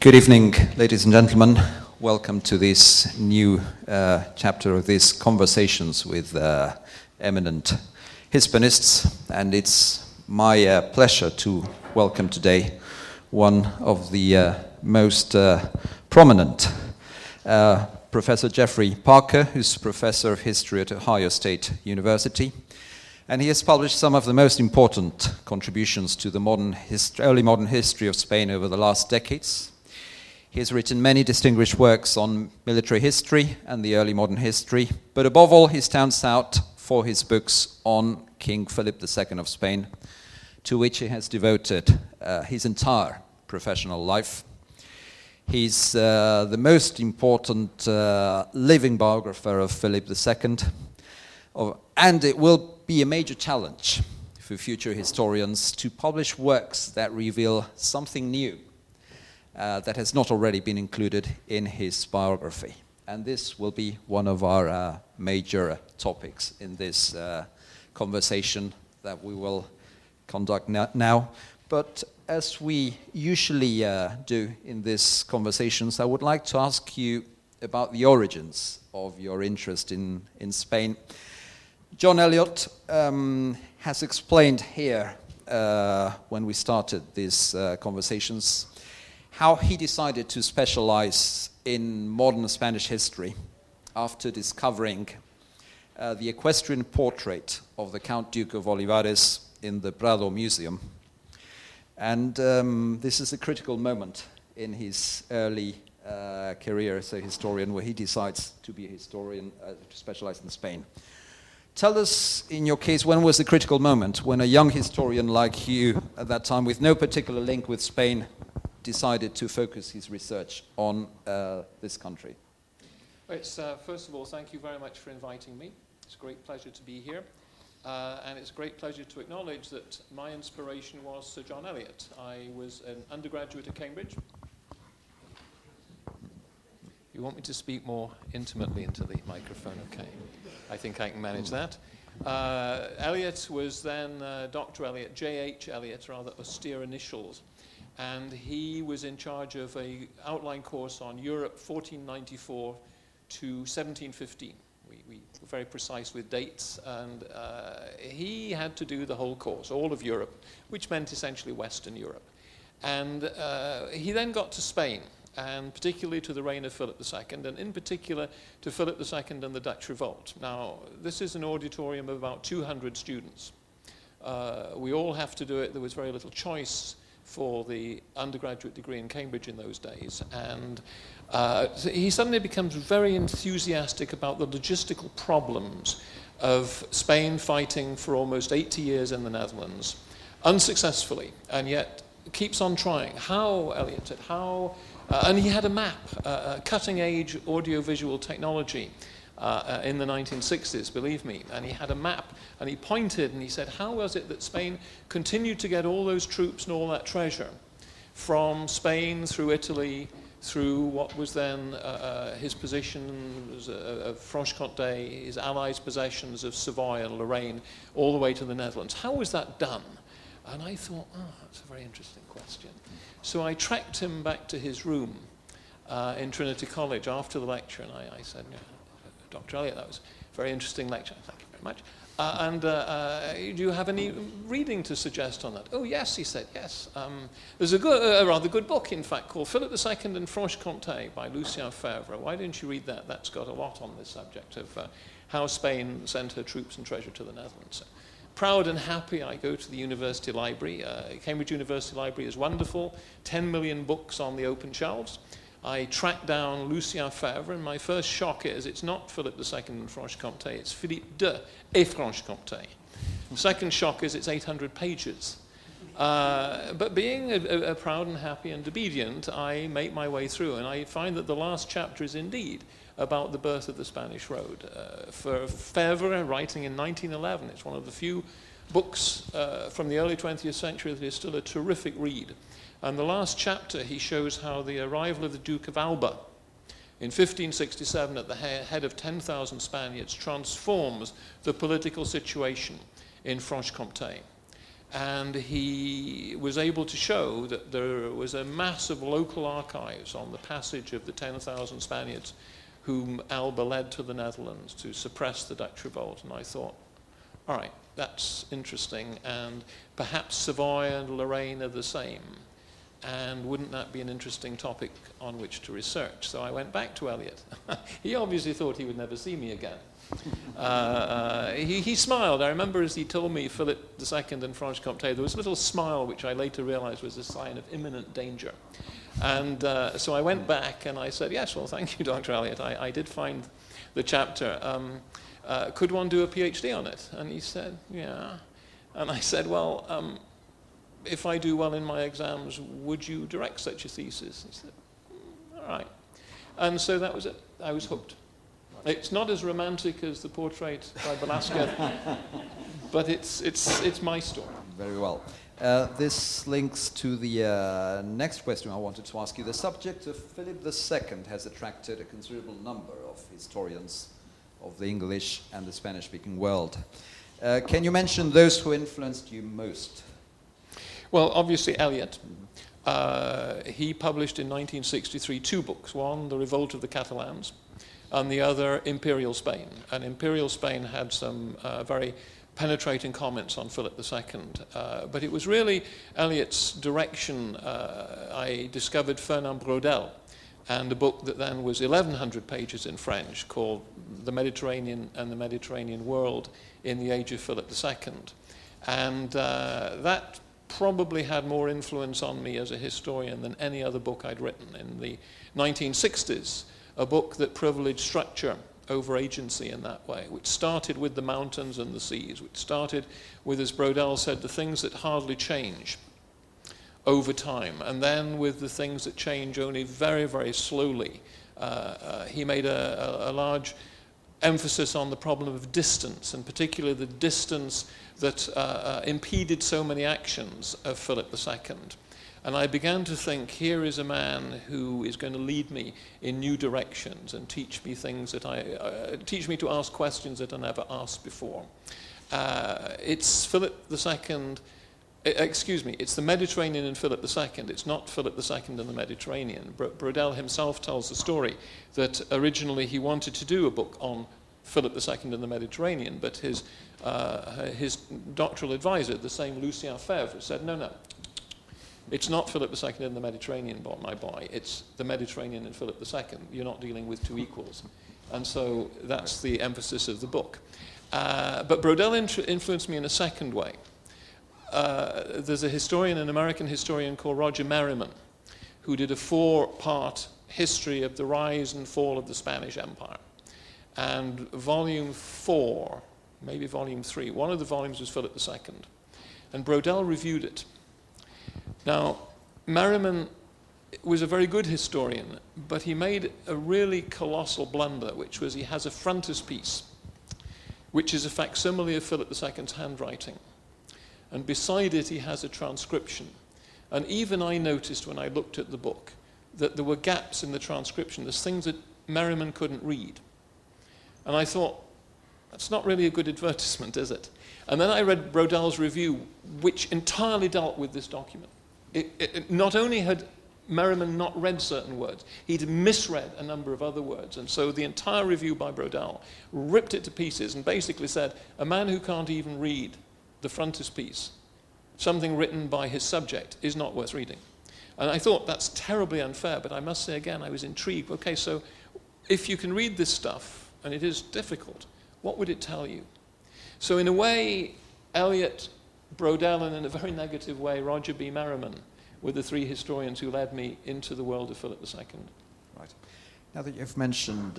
Good evening, ladies and gentlemen. Welcome to this new chapter of these conversations with eminent Hispanists. And it's my pleasure to welcome today one of the most prominent, Professor Geoffrey Parker, who's Professor of History at Ohio State University. And he has published some of the most important contributions to the early modern history of Spain over the last decades. He has written many distinguished works on military history and the early modern history, but above all he stands out for his books on King Philip II of Spain, to which he has devoted his entire professional life. He's the most important living biographer of Philip II, and it will be a major challenge for future historians to publish works that reveal something new that has not already been included in his biography. And this will be one of our major topics in this conversation that we will conduct now. But as we usually do in these conversations, I would like to ask you about the origins of your interest in Spain. John Eliot has explained here, when we started these conversations, how he decided to specialize in modern Spanish history after discovering the equestrian portrait of the Count Duke of Olivares in the Prado Museum. And this is a critical moment in his early career as a historian, where he decides to be a historian, to specialize in Spain. Tell us, in your case, when was the critical moment when a young historian like you at that time, with no particular link with Spain, decided to focus his research on this country? It's, first of all, thank you very much for inviting me. It's a great pleasure to be here. And it's a great pleasure to acknowledge that my inspiration was Sir John Eliot. I was an undergraduate at Cambridge. You want me to speak more intimately into the microphone? Okay. I think I can manage that. Eliot was then Dr. Eliot, J.H. Eliot, rather austere initials. And he was in charge of an outline course on Europe 1494 to 1715. We were very precise with dates, and he had to do the whole course, all of Europe, which meant essentially Western Europe. And he then got to Spain, and particularly to the reign of Philip II, and in particular to Philip II and the Dutch Revolt. Now, this is an auditorium of about 200 students. We all have to do it. There was very little choice for the undergraduate degree in Cambridge in those days. And so he suddenly becomes very enthusiastic about the logistical problems of Spain fighting for almost 80 years in the Netherlands, unsuccessfully, and yet keeps on trying. How, Eliot said, how? And he had a map, cutting-edge audiovisual technology in the 1960s, believe me, and he had a map, and he pointed and he said, how was it that Spain continued to get all those troops and all that treasure from Spain through Italy, through what was then his positions of Franche-Comté, his allies' possessions of Savoy and Lorraine, all the way to the Netherlands? How was that done? And I thought, that's a very interesting question. So I tracked him back to his room in Trinity College after the lecture, and I said, Dr. Eliot, that was a very interesting lecture. Thank you very much. Do you have any reading to suggest on that? Oh, yes, he said, yes. There's a rather good book, in fact, called Philip II and Franche-Comté by Lucien Febvre. Why don't you read that? That's got a lot on this subject of how Spain sent her troops and treasure to the Netherlands. Proud and happy, I go to the university library. Cambridge University Library is wonderful. 10 million books on the open shelves. I tracked down Lucien Febvre, and my first shock is it's not Philip II and Franche-Comté, it's Philippe de et Franche-Comté. Second shock is it's 800 pages. But being a proud and happy and obedient, I make my way through, and I find that the last chapter is indeed about the birth of the Spanish Road. For Febvre, writing in 1911, it's one of the few books from the early 20th century that is still a terrific read. And the last chapter, he shows how the arrival of the Duke of Alba in 1567 at the head of 10,000 Spaniards transforms the political situation in Franche-Comté. And he was able to show that there was a mass of local archives on the passage of the 10,000 Spaniards whom Alba led to the Netherlands to suppress the Dutch revolt. And I thought, all right, that's interesting, and perhaps Savoy and Lorraine are the same. And wouldn't that be an interesting topic on which to research? So I went back to Eliot. He obviously thought he would never see me again. He smiled. I remember as he told me Philip II and Franche-Comté, there was a little smile which I later realized was a sign of imminent danger. And so I went back and I said, yes, well, thank you, Dr. Eliot. I did find the chapter. Could one do a PhD on it? And he said, yeah. And I said, well, if I do well in my exams, would you direct such a thesis? He said, all right. And so that was it. I was hooked. It's not as romantic as the portrait by Velasquez, but it's my story. Very well. This links to the next question I wanted to ask you. The subject of Philip II has attracted a considerable number of historians of the English and the Spanish-speaking world. Can you mention those who influenced you most? Well, obviously Eliot. He published in 1963 two books. One, The Revolt of the Catalans, and the other, Imperial Spain. And Imperial Spain had some very penetrating comments on Philip II. But it was really Eliot's direction. I discovered Fernand Braudel, and a book that then was 1,100 pages in French called The Mediterranean and the Mediterranean World in the Age of Philip II. And that probably had more influence on me as a historian than any other book I'd written. In the 1960s, a book that privileged structure over agency in that way, which started with the mountains and the seas, which started with, as Braudel said, the things that hardly change over time, and then with the things that change only very, very slowly. He made a large emphasis on the problem of distance, and particularly the distance that impeded so many actions of Philip II. And I began to think, here is a man who is going to lead me in new directions and teach me things that teach me to ask questions that I never asked before. It's Philip II, it's the Mediterranean and Philip II. It's not Philip II and the Mediterranean. Braudel himself tells the story that originally he wanted to do a book on Philip II and the Mediterranean, but his doctoral advisor, the same Lucien Febvre, said, no, it's not Philip II and the Mediterranean, my boy. It's the Mediterranean and Philip II. You're not dealing with two equals. And so that's the emphasis of the book. But Braudel influenced me in a second way. There's a historian, an American historian called Roger Merriman, who did a 4-part history of the rise and fall of the Spanish Empire. And volume 4, maybe volume 3, one of the volumes was Philip II. And Braudel reviewed it. Now, Merriman was a very good historian, but he made a really colossal blunder, which was he has a frontispiece, which is a facsimile of Philip II's handwriting. And beside it, he has a transcription. And even I noticed when I looked at the book that there were gaps in the transcription. There's things that Merriman couldn't read. And I thought, that's not really a good advertisement, is it? And then I read Braudel's review, which entirely dealt with this document. It not only had Merriman not read certain words, he'd misread a number of other words. And so the entire review by Braudel ripped it to pieces and basically said, a man who can't even read the frontispiece, something written by his subject, is not worth reading. And I thought, that's terribly unfair, but I must say again, I was intrigued. Okay, so if you can read this stuff, and it is difficult, what would it tell you? So in a way, Eliot, Braudel, and in a very negative way, Roger B. Merriman were the 3 historians who led me into the world of Philip II. Right. Now that you've mentioned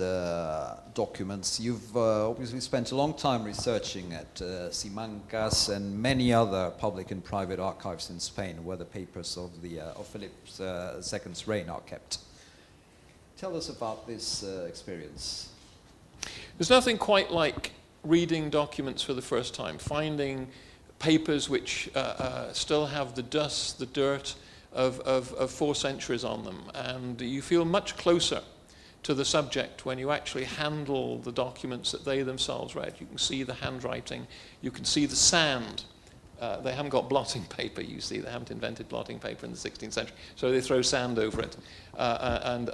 documents, you've obviously spent a long time researching at Simancas and many other public and private archives in Spain where the papers of Philip II's reign are kept. Tell us about this experience. There's nothing quite like reading documents for the first time, finding papers which still have the dust, the dirt of 4 centuries on them, and you feel much closer to the subject when you actually handle the documents that they themselves read. You can see the handwriting, you can see the sand They haven't got blotting paper, you see. They haven't invented blotting paper in the 16th century. So they throw sand over it. And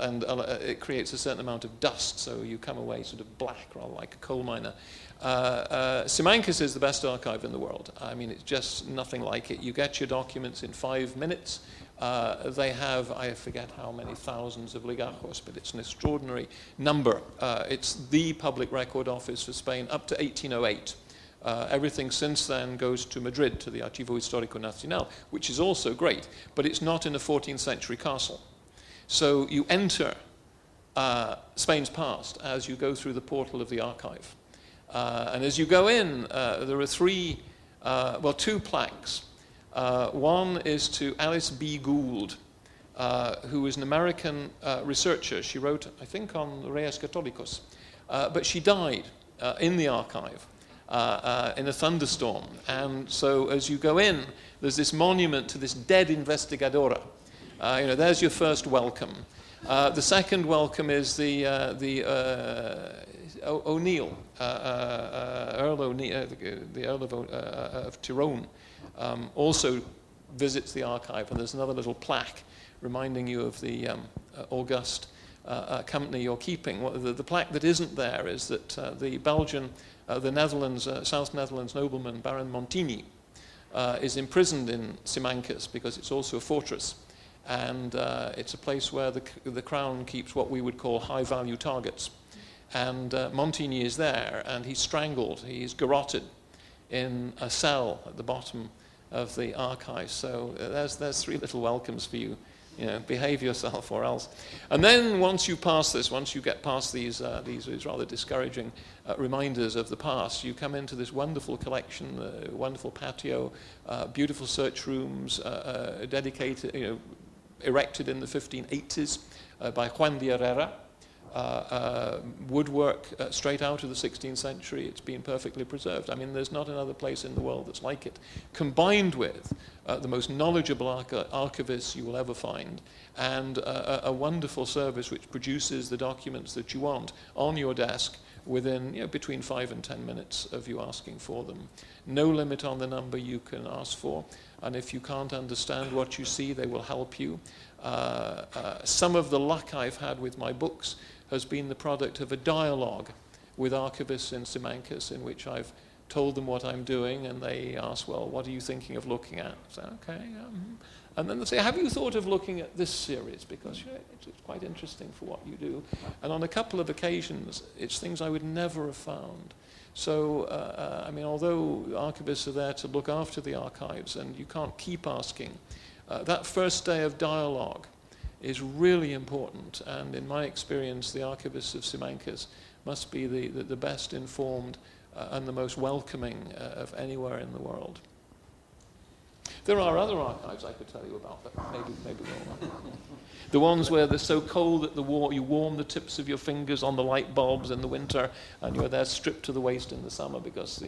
it creates a certain amount of dust, so you come away sort of black, rather like a coal miner. Simancas is the best archive in the world. I mean, it's just nothing like it. You get your documents in 5 minutes. They have, I forget how many thousands of legajos, but it's an extraordinary number. It's the public record office for Spain up to 1808. Everything since then goes to Madrid, to the Archivo Histórico Nacional, which is also great, but it's not in a 14th century castle. So you enter Spain's past as you go through the portal of the archive. And as you go in, there are two plaques. One is to Alice B. Gould, who is an American researcher. She wrote, I think, on the Reyes Católicos, but she died in the archive. In a thunderstorm. And so as you go in, there's this monument to this dead investigadora. There's your first welcome. The second welcome is the O'Neill, Earl O'Neill, the Earl of Tyrone, also visits the archive. And there's another little plaque reminding you of the august company you're keeping. The plaque that isn't there is that the Belgian the Netherlands, South Netherlands nobleman, Baron Montigny, is imprisoned in Simancas because it's also a fortress. And it's a place where the crown keeps what we would call high-value targets. And Montigny is there, and he's strangled, he's garroted in a cell at the bottom of the archive. So there's 3 little welcomes for you. Behave yourself or else. And then once you get past these rather discouraging reminders of the past, you come into this wonderful collection, wonderful patio, beautiful search rooms, dedicated, erected in the 1580s by Juan de Herrera. Woodwork straight out of the 16th century. It's been perfectly preserved. I mean, there's not another place in the world that's like it. Combined with the most knowledgeable archivists you will ever find, and a wonderful service which produces the documents that you want on your desk within between 5 and 10 minutes of you asking for them. No limit on the number you can ask for, and if you can't understand what you see, they will help you. Some of the luck I've had with my books has been the product of a dialogue with archivists in Simancas, in which I've told them what I'm doing, and they ask, well, what are you thinking of looking at? I say, okay. And then they say, have you thought of looking at this series? Because it's quite interesting for what you do. And on a couple of occasions, it's things I would never have found. So, I mean, although archivists are there to look after the archives, and you can't keep asking, that first day of dialogue is really important, and in my experience, the archivists of Simancas must be the best informed and the most welcoming of anywhere in the world. There are other archives I could tell you about, but maybe we'll not. The ones where they're so cold that you warm the tips of your fingers on the light bulbs in the winter, and you're there stripped to the waist in the summer because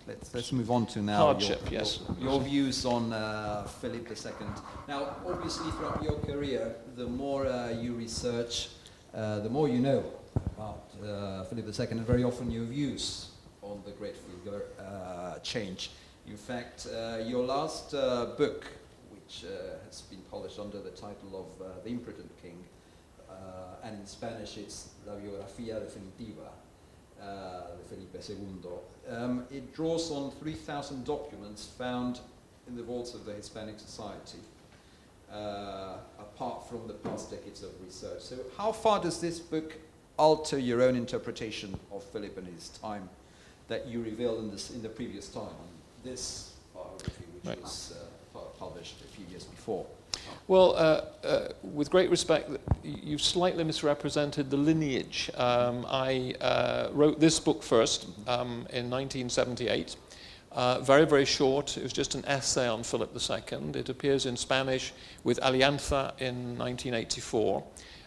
Right, let's move on to now hardship, your views on Philip II. Now, obviously, throughout your career, the more you research, the more you know about Philip II, and very often your views on the great figure change. In fact, your last book, which has been published under the title of The Imprudent King, and in Spanish it's La Biografía Definitiva, de Felipe II. It draws on 3,000 documents found in the vaults of the Hispanic Society, apart from the past decades of research. So how far does this book alter your own interpretation of Philip and his time that you revealed in the previous time, this biography, which was published a few years before? Well, with great respect, you've slightly misrepresented the lineage. I wrote this book first in 1978. Very, very short. It was just an essay on Philip II. It appears in Spanish with Alianza in 1984.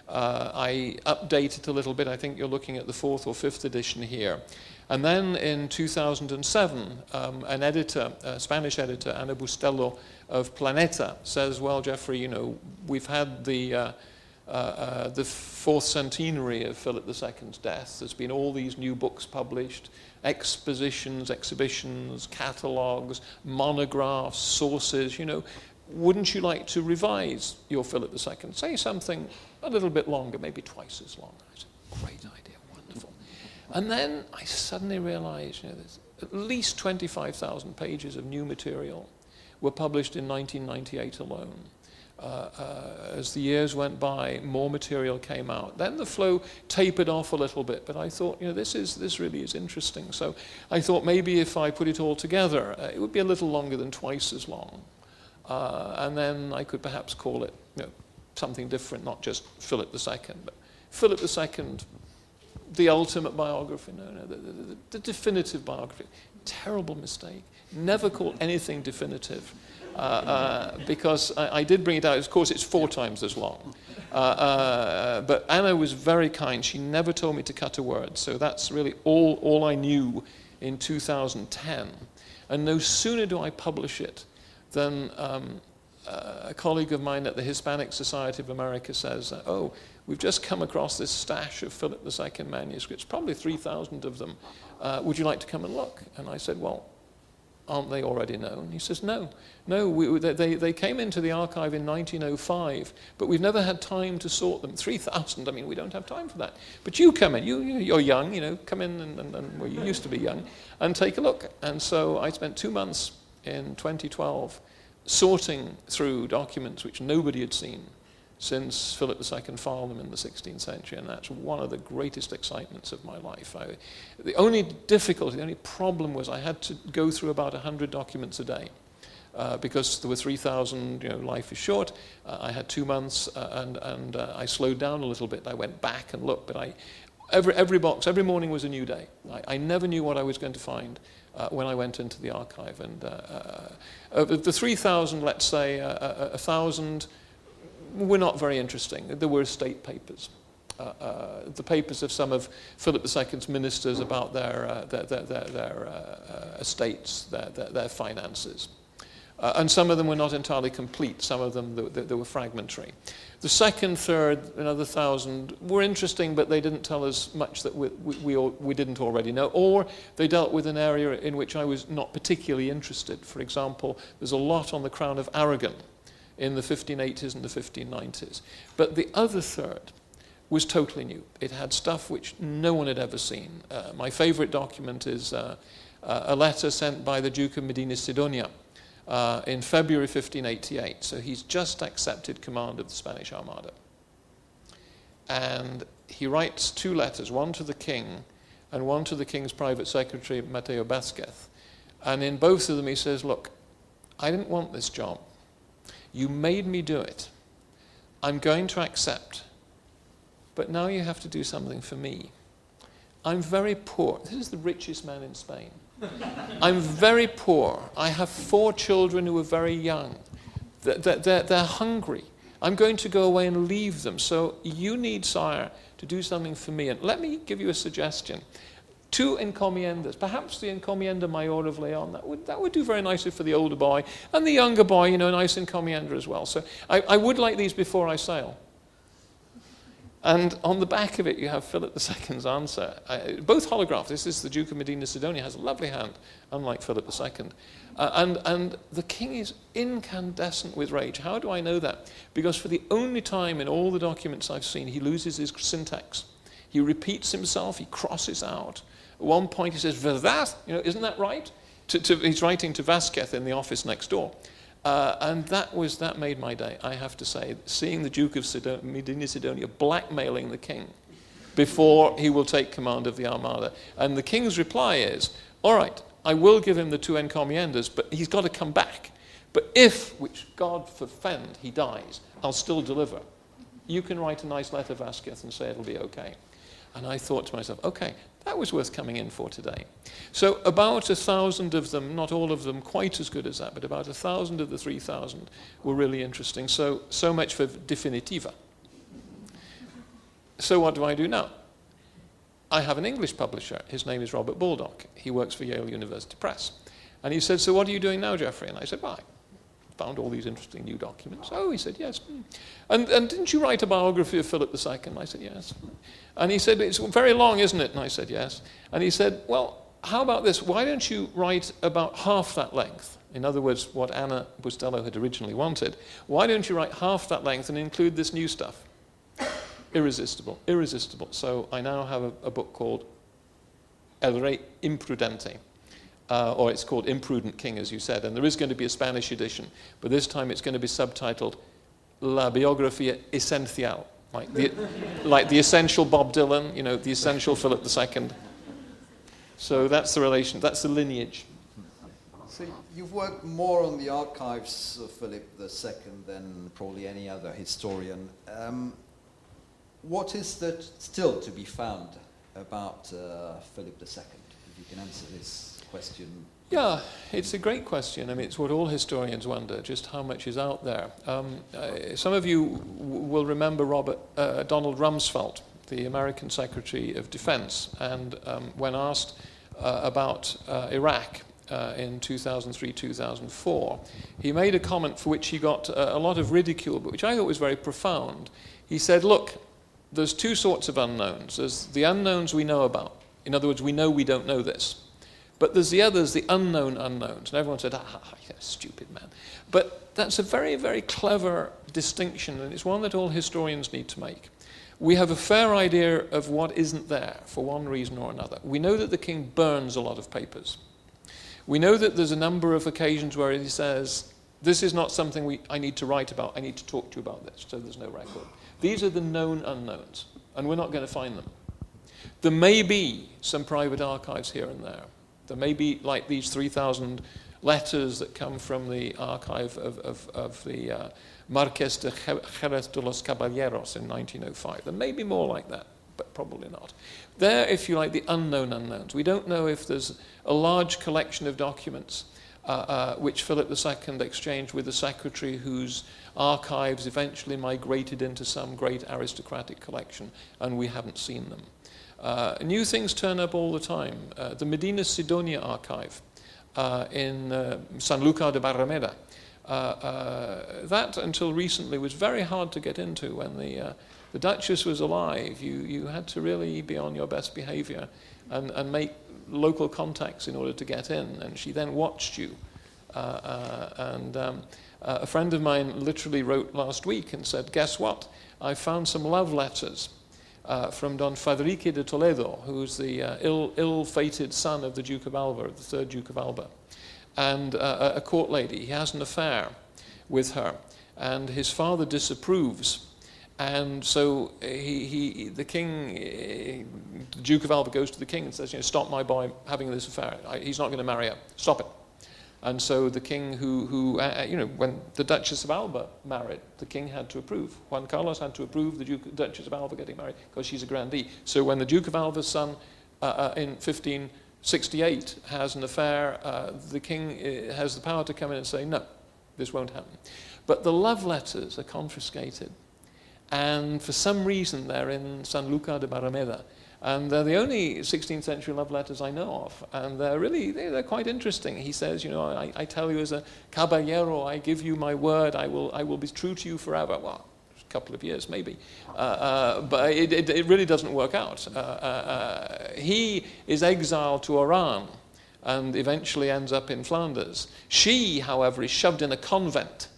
I updated a little bit. I think you're looking at the 4th or 5th edition here. And then in 2007, an editor, a Spanish editor, Ana Bustello of Planeta, says, well, Geoffrey, we've had the 4th centenary of Philip II's death. There's been all these new books published. expositions, exhibitions, catalogues, monographs, sources, wouldn't you like to revise your Philip II? Say something a little bit longer, maybe twice as long. I said, great idea, wonderful. And then I suddenly realized, there's at least 25,000 pages of new material were published in 1998 alone. As the years went by, more material came out. Then the flow tapered off a little bit, but I thought, this really is interesting. So I thought maybe if I put it all together, it would be a little longer than twice as long. And then I could perhaps call it something different, not just Philip II, but Philip II, the ultimate biography, the definitive biography. Terrible mistake. Never call anything definitive. Because I did bring it out. Of course, it's 4 times as long. But Anna was very kind. She never told me to cut a word. So that's really all I knew in 2010. And no sooner do I publish it than a colleague of mine at the Hispanic Society of America says, oh, we've just come across this stash of Philip II manuscripts, probably 3,000 of them. Would you like to come and look? And I said, well, aren't they already known? He says, no, they came into the archive in 1905, but we've never had time to sort them. 3,000, we don't have time for that. But you come in, you're young, come in, and well, you used to be young, and take a look. And so I spent 2 months in 2012 sorting through documents which nobody had seen since Philip II filed them in the 16th century, and that's one of the greatest excitements of my life. The only difficulty, the only problem was I had to go through about 100 documents a day because there were 3,000, life is short. I had 2 months and I slowed down a little bit. I went back and looked, but every box, every morning was a new day. I never knew what I was going to find when I went into the archive. And of the 3,000, let's say 1,000 were not very interesting. There were estate papers. The papers of some of Philip II's ministers about their estates, their finances. And some of them were not entirely complete. Some of them, they were fragmentary. The second, third, another 1,000 were interesting, but they didn't tell us much that we didn't already know, or they dealt with an area in which I was not particularly interested. For example, there's a lot on the Crown of Aragon in the 1580s and the 1590s. But the other third was totally new. It had stuff which no one had ever seen. My favorite document is a letter sent by the Duke of Medina Sidonia in February 1588. So he's just accepted command of the Spanish Armada. And he writes 2 letters, one to the king and one to the king's private secretary, Mateo Vázquez. And in both of them he says, look, I didn't want this job. You made me do it. I'm going to accept. But now you have to do something for me. I'm very poor. This is the richest man in Spain. I'm very poor. I have 4 children who are very young. They're hungry. I'm going to go away and leave them. So you need, sire, to do something for me. And let me give you a suggestion. 2 encomiendas, perhaps the encomienda mayor of Leon, that would do very nicely for the older boy, and the younger boy, a nice encomienda as well. So I would like these before I sail. And on the back of it, you have Philip II's answer. Both holographs. This is the Duke of Medina Sidonia, has a lovely hand, unlike Philip II. And the king is incandescent with rage. How do I know that? Because for the only time in all the documents I've seen, he loses his syntax. He repeats himself, he crosses out. At one point he says, "Verdad?" Isn't that right? He's writing to Vázquez in the office next door. And that made my day, I have to say, seeing the Duke of Medina Sidonia blackmailing the king before he will take command of the Armada. And the king's reply is, all right, I will give him the 2 encomiendas, but he's got to come back. But if, which God forfend, he dies, I'll still deliver. You can write a nice letter, Vázquez, and say it'll be okay. And I thought to myself, okay, that was worth coming in for today. So about 1,000 of them, not all of them quite as good as that, but about 1,000 of the 3,000 were really interesting. So much for Definitiva. So what do I do now? I have an English publisher. His name is Robert Baldock. He works for Yale University Press. And he said, so what are you doing now, Geoffrey? And I said, well, I found all these interesting new documents. Oh, he said, yes. And didn't you write a biography of Philip II? And I said, yes. And he said, it's very long, isn't it? And I said, yes. And he said, well, how about this? Why don't you write about half that length? In other words, what Anna Bustello had originally wanted. Why don't you write half that length and include this new stuff? Irresistible, irresistible. So I now have a book called El Rey Imprudente, or it's called Imprudent King, as you said, and there is going to be a Spanish edition, but this time it's going to be subtitled La Biografía Esencial, like the essential Bob Dylan, you know, the essential Philip II. So that's the relation, that's the lineage. So you've worked more on the archives of Philip II than probably any other historian. What is there still to be found about Philip II? If you can answer this question. Yeah, it's a great question. I mean, it's what all historians wonder, just how much is out there. Some of you will remember Donald Rumsfeld, the American Secretary of Defense, and when asked about Iraq in 2003, 2004, he made a comment for which he got a lot of ridicule, but which I thought was very profound. He said, look, there's two sorts of unknowns. There's the unknowns we know about. In other words, we know we don't know this. But there's the others, the unknown unknowns. And everyone said, you're a stupid man. But that's a very, very clever distinction, and it's one that all historians need to make. We have a fair idea of what isn't there for one reason or another. We know that the king burns a lot of papers. We know that there's a number of occasions where he says, this is not something I need to write about, I need to talk to you about this, so there's no record. These are the known unknowns, and we're not going to find them. There may be some private archives here and there. There may be like these 3,000 letters that come from the archive of the Marqués de Jerez de los Caballeros in 1905. There may be more like that, but probably not. They're, if you like, the unknown unknowns. We don't know if there's a large collection of documents which Philip II exchanged with the secretary whose archives eventually migrated into some great aristocratic collection, and we haven't seen them. New things turn up all the time. The Medina Sidonia archive in Sanlúcar de Barrameda, that until recently was very hard to get into. When the Duchess was alive, you had to really be on your best behavior and make local contacts in order to get in, and she then watched you. A friend of mine literally wrote last week and said, guess what? I found some love letters from Don Fadrique de Toledo, who's the ill-fated son of the Duke of Alva, the third Duke of Alba, and a court lady. He has an affair with her, and his father disapproves. And so the king, the Duke of Alba, goes to the king and says, stop my boy having this affair. He's not going to marry her. Stop it. And so the king when the Duchess of Alba married, the king had to approve. Juan Carlos had to approve the Duchess of Alba getting married because she's a grandee. So when the Duke of Alba's son in 1568 has an affair, the king has the power to come in and say, no, this won't happen. But the love letters are confiscated. And for some reason, they're in Sanlúcar de Barrameda. And they're the only 16th century love letters I know of. And they're quite interesting. He says, I tell you as a caballero, I give you my word, I will be true to you forever. Well, a couple of years maybe. But it really doesn't work out. He is exiled to Oran and eventually ends up in Flanders. She, however, is shoved in a convent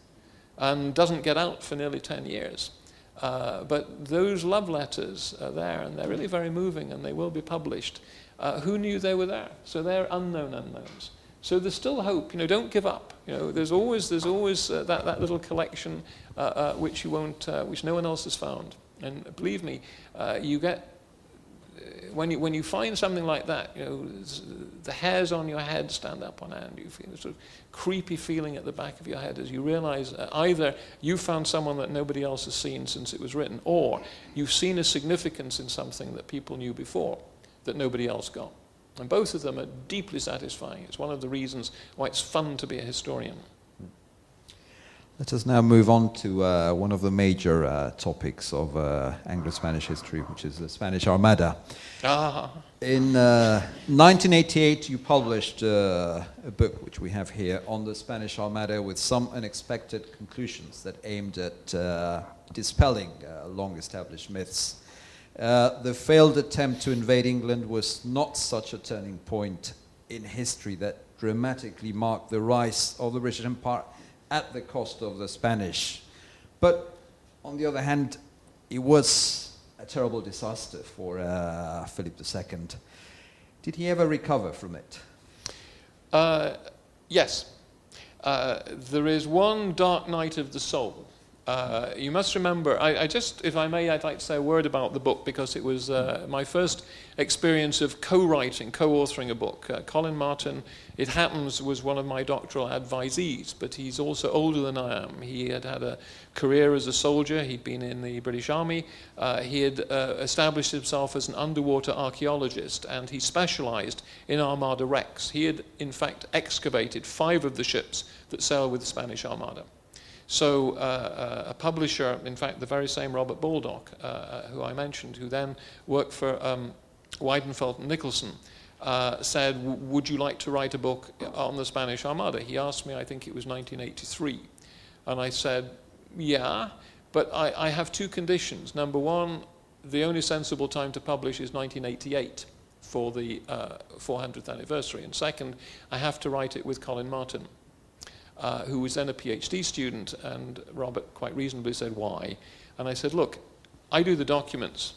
and doesn't get out for nearly 10 years. But those love letters are there, and they're really very moving, and they will be published. Who knew they were there? So they're unknown unknowns. So there's still hope. Don't give up. There's always that little collection which which no one else has found. And believe me, you get when you find something like that, the hairs on your head stand up on end. You feel a sort of creepy feeling at the back of your head as you realize either you found someone that nobody else has seen since it was written, or you've seen a significance in something that people knew before that nobody else got. And both of them are deeply satisfying. It's one of the reasons why it's fun to be a historian. Let us now move on to one of the major topics of Anglo-Spanish history, which is the Spanish Armada. In 1988, you published a book, which we have here, on the Spanish Armada with some unexpected conclusions that aimed at dispelling long-established myths. The failed attempt to invade England was not such a turning point in history that dramatically marked the rise of the British Empire at the cost of the Spanish. But on the other hand, it was a terrible disaster for Philip II. Did he ever recover from it? Yes. There is one dark night of the soul. You must remember, I just, if I may, I'd like to say a word about the book, because it was my first experience of co-writing, co-authoring a book. Colin Martin, it happens, was one of my doctoral advisees, but he's also older than I am. He had had a career as a soldier. He'd been in the British Army. He had established himself as an underwater archaeologist, and he specialized in Armada wrecks. He had, in fact, excavated 5 of the ships that sailed with the Spanish Armada. So a publisher, in fact, the very same Robert Baldock, who I mentioned, who then worked for Weidenfeld and Nicholson, said, would you like to write a book on the Spanish Armada? He asked me, I think it was 1983. And I said, yeah, but I have 2 conditions. Number one, the only sensible time to publish is 1988 for the 400th anniversary. And second, I have to write it with Colin Martin, who was then a PhD student, and Robert quite reasonably said, why? And I said, look, I do the documents.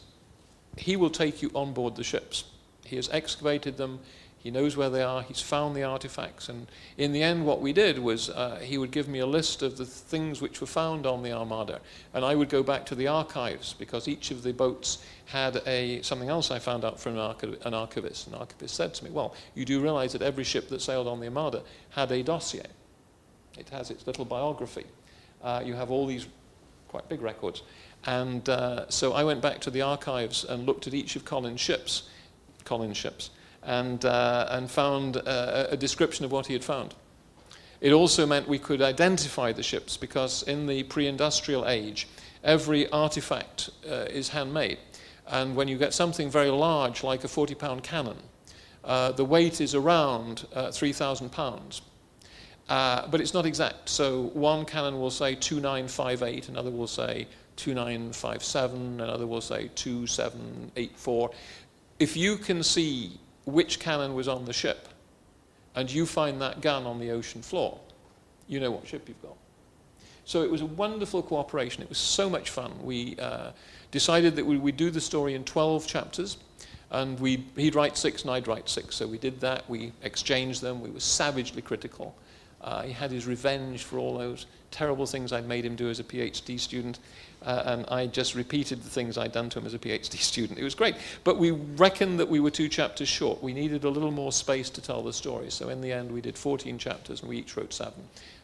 He will take you on board the ships. He has excavated them. He knows where they are. He's found the artifacts. And in the end, what we did was he would give me a list of the things which were found on the Armada. And I would go back to the archives, because each of the boats had something else I found out from an archivist. An archivist said to me, well, you do realize that every ship that sailed on the Armada had a dossier. It has its little biography. You have all these quite big records. And so I went back to the archives and looked at each of Colin's ships, and found a description of what he had found. It also meant we could identify the ships, because in the pre-industrial age, every artifact is handmade. And when you get something very large, like a 40-pound cannon, the weight is around 3,000 pounds. But it's not exact. So one cannon will say 2958, another will say 2957, another will say 2784. If you can see which cannon was on the ship, and you find that gun on the ocean floor, you know what ship you've got. So it was a wonderful cooperation. It was so much fun. We decided that we'd do the story in 12 chapters, and he'd write 6 and I'd write 6. So we did that. We exchanged them. We were savagely critical. He had his revenge for all those terrible things I'd made him do as a PhD student, and I just repeated the things I'd done to him as a PhD student. It was great. But we reckoned that we were 2 chapters short. We needed a little more space to tell the story. So in the end, we did 14 chapters, and we each wrote 7.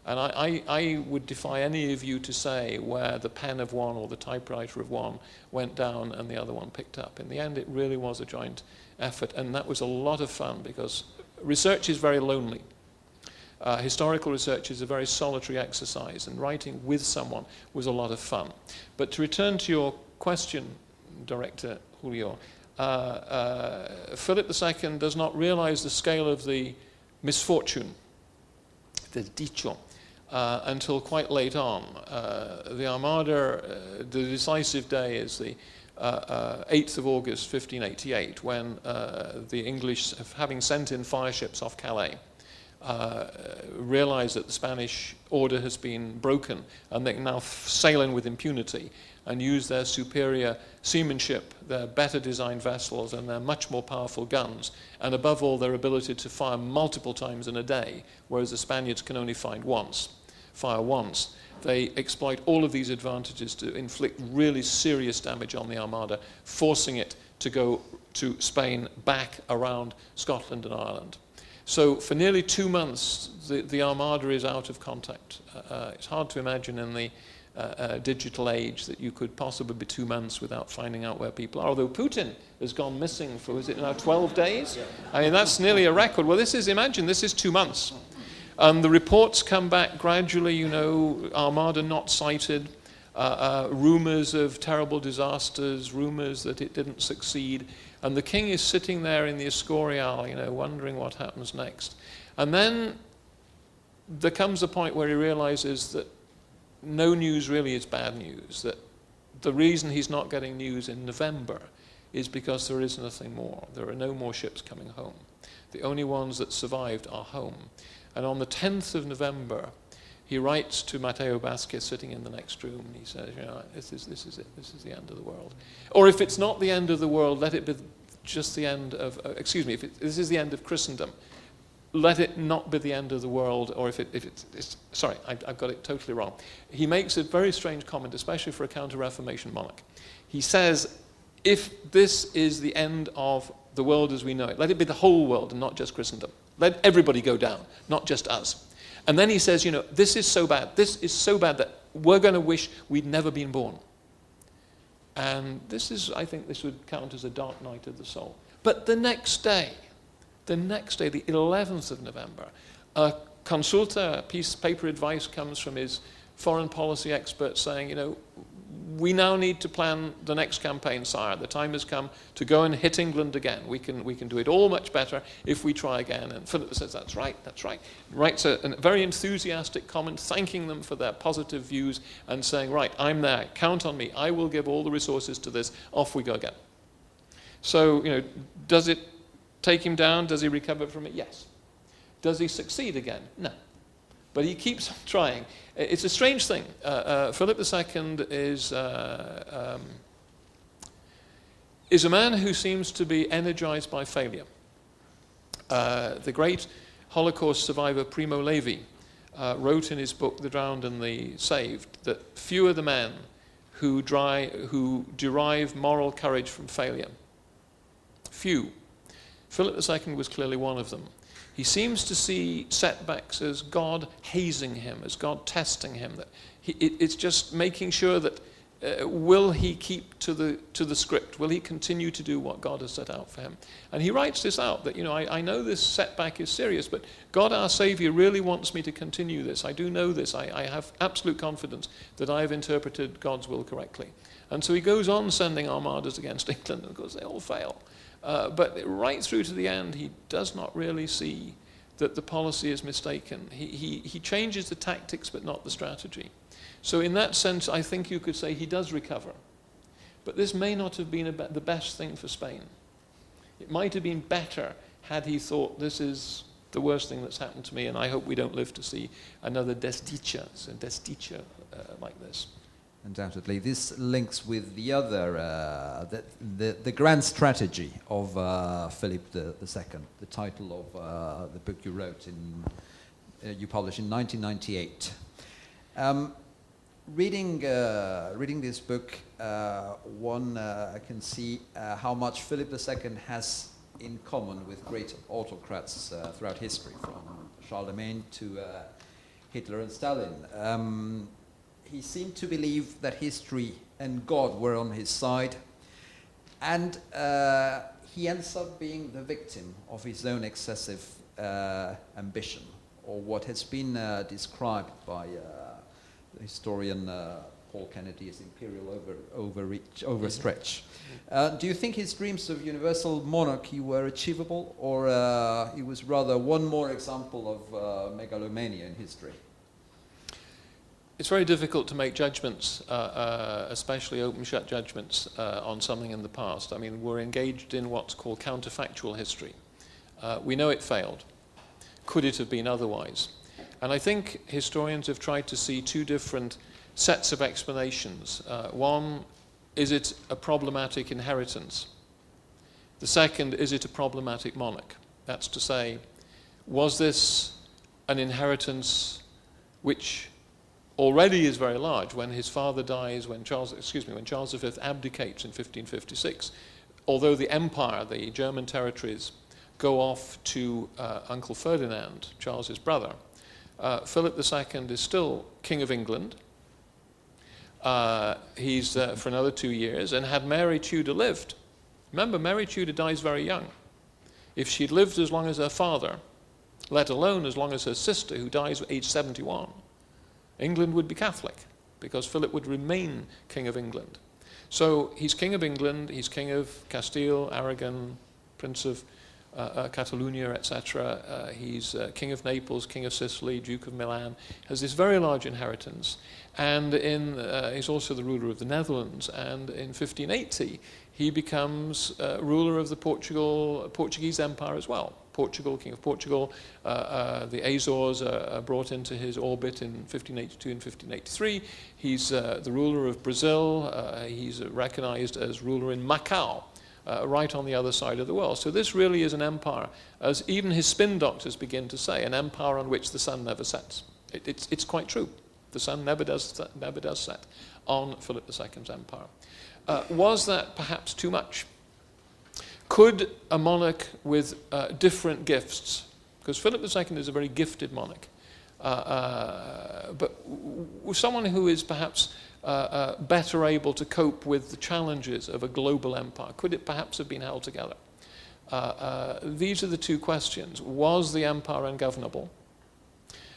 And I would defy any of you to say where the pen of one or the typewriter of one went down and the other one picked up. In the end, it really was a joint effort, and that was a lot of fun, because research is very lonely. Historical research is a very solitary exercise, and writing with someone was a lot of fun. But to return to your question, Director Julio, Philip II does not realize the scale of the misfortune, the dicho, until quite late on. The Armada, the decisive day is the 8th of August, 1588, when the English, having sent in fireships off Calais, realize that the Spanish order has been broken, and they can now sail in with impunity and use their superior seamanship, their better designed vessels, and their much more powerful guns, and above all their ability to fire multiple times in a day, whereas the Spaniards can only fire once. They exploit all of these advantages to inflict really serious damage on the Armada, forcing it to go to Spain, back around Scotland and Ireland. So for nearly 2 months, the Armada is out of contact. It's hard to imagine in the digital age that you could possibly be 2 months without finding out where people are. Although Putin has gone missing for, is it now 12 days? I mean, that's nearly a record. Well, this is 2 months. And the reports come back gradually, Armada not sighted, rumors of terrible disasters, rumors that it didn't succeed. And the king is sitting there in the Escorial, wondering what happens next. And then there comes a point where he realizes that no news really is bad news, that the reason he's not getting news in November is because there is nothing more. There are no more ships coming home. The only ones that survived are home. And on the 10th of November, he writes to Matteo Basque sitting in the next room, and he says, this is it. This is the end of the world. Or if it's not the end of the world, let it be just the end of, this is the end of Christendom. Let it not be the end of the world, or sorry, I've got it totally wrong. He makes a very strange comment, especially for a Counter-Reformation monarch. He says, if this is the end of the world as we know it, let it be the whole world and not just Christendom. Let everybody go down, not just us. And then he says, this is so bad that we're going to wish we'd never been born. And I think this would count as a dark night of the soul. But the next day, the 11th of November, a consulta, paper advice comes from his foreign policy expert saying, we now need to plan the next campaign, sire. The time has come to go and hit England again. We can do it all much better if we try again. And Philip says, that's right. Writes a very enthusiastic comment, thanking them for their positive views and saying, right, I'm there. Count on me. I will give all the resources to this. Off we go again. So, does it take him down? Does he recover from it? Yes. Does he succeed again? No. But he keeps on trying. It's a strange thing. Philip II is a man who seems to be energized by failure. The great Holocaust survivor Primo Levi wrote in his book, The Drowned and the Saved, that few are the men who derive moral courage from failure. Few. Philip II was clearly one of them. He seems to see setbacks as God hazing him, as God testing him. That it's just making sure that will he keep to the script? Will he continue to do what God has set out for him? And he writes this out, that I know this setback is serious, but God our Saviour really wants me to continue this. I do know this. I have absolute confidence that I have interpreted God's will correctly. And so he goes on sending armadas against England, and of course they all fail. But right through to the end, he does not really see that the policy is mistaken. He changes the tactics, but not the strategy. So in that sense, I think you could say he does recover. But this may not have been the best thing for Spain. It might have been better had he thought, this is the worst thing that's happened to me, and I hope we don't live to see another desdicha like this. Undoubtedly, this links with the other, the grand strategy of Philip II, the title of the book you wrote you published in 1998. Reading this book, one can see how much Philip II has in common with great autocrats throughout history, from Charlemagne to Hitler and Stalin. He seemed to believe that history and God were on his side, and he ends up being the victim of his own excessive ambition, or what has been described by the historian Paul Kennedy as imperial overstretch. Do you think his dreams of universal monarchy were achievable, or it was rather one more example of megalomania in history? It's very difficult to make judgments, especially open-shut judgments, on something in the past. I mean, we're engaged in what's called counterfactual history. We know it failed. Could it have been otherwise? And I think historians have tried to see two different sets of explanations. One, is it a problematic inheritance? The second, is it a problematic monarch? That's to say, was this an inheritance which already is very large? When his father dies, when Charles V abdicates in 1556, although the empire, the German territories, go off to Uncle Ferdinand, Charles's brother, Philip II is still King of England. He's for another 2 years, and had Mary Tudor lived, remember, Mary Tudor dies very young. If she'd lived as long as her father, let alone as long as her sister, who dies at age 71, England would be Catholic, because Philip would remain King of England. So he's King of England, he's King of Castile, Aragon, Prince of Catalonia, etc. He's King of Naples, King of Sicily, Duke of Milan, has this very large inheritance. And he's also the ruler of the Netherlands. And in 1580, he becomes ruler of the Portuguese Empire as well. Portugal, King of Portugal. The Azores are brought into his orbit in 1582 and 1583. He's the ruler of Brazil. He's recognized as ruler in Macau, right on the other side of the world. So this really is an empire, as even his spin doctors begin to say, an empire on which the sun never sets. It's quite true. The sun never does set on Philip II's empire. Was that perhaps too much? Could a monarch with different gifts, because Philip II is a very gifted monarch, but someone who is perhaps better able to cope with the challenges of a global empire, could it perhaps have been held together? These are the two questions. Was the empire ungovernable?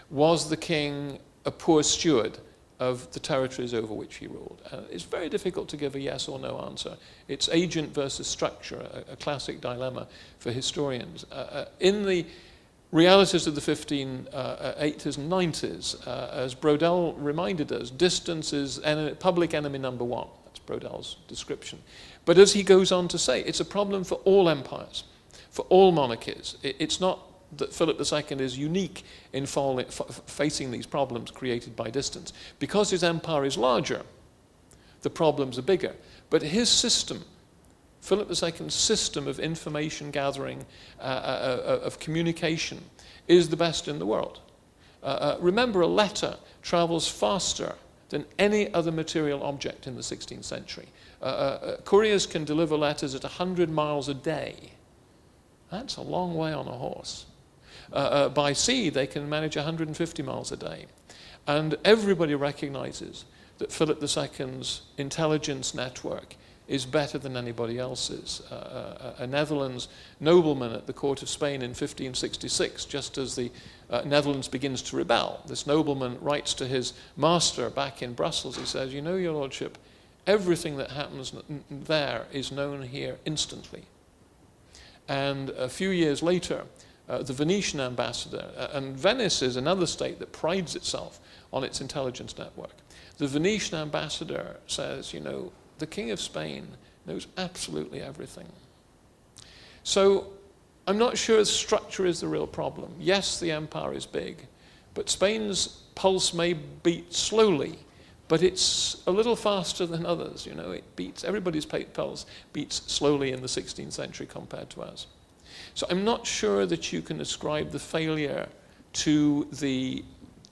Was the king a poor steward of the territories over which he ruled? It's very difficult to give a yes or no answer. It's agent versus structure, a classic dilemma for historians. In the realities of the 1580s and 90s, as Brodel reminded us, distance is public enemy number one. That's Brodel's description. But as he goes on to say, it's a problem for all empires, for all monarchies. It's not that Philip II is unique in facing these problems created by distance. Because his empire is larger, the problems are bigger. But his system, Philip II's system of information gathering, of communication, is the best in the world. Remember, a letter travels faster than any other material object in the 16th century. Couriers can deliver letters at 100 miles a day. That's a long way on a horse. By sea, they can manage 150 miles a day. And everybody recognizes that Philip II's intelligence network is better than anybody else's. A Netherlands nobleman at the court of Spain in 1566, just as the Netherlands begins to rebel, this nobleman writes to his master back in Brussels. He says, "You know, your lordship, everything that happens there is known here instantly." And a few years later, the Venetian ambassador, and Venice is another state that prides itself on its intelligence network. The Venetian ambassador says, "You know, the King of Spain knows absolutely everything." So I'm not sure structure is the real problem. Yes, the empire is big, but Spain's pulse may beat slowly, but it's a little faster than others. You know, everybody's pulse beats slowly in the 16th century compared to ours. So I'm not sure that you can ascribe the failure to the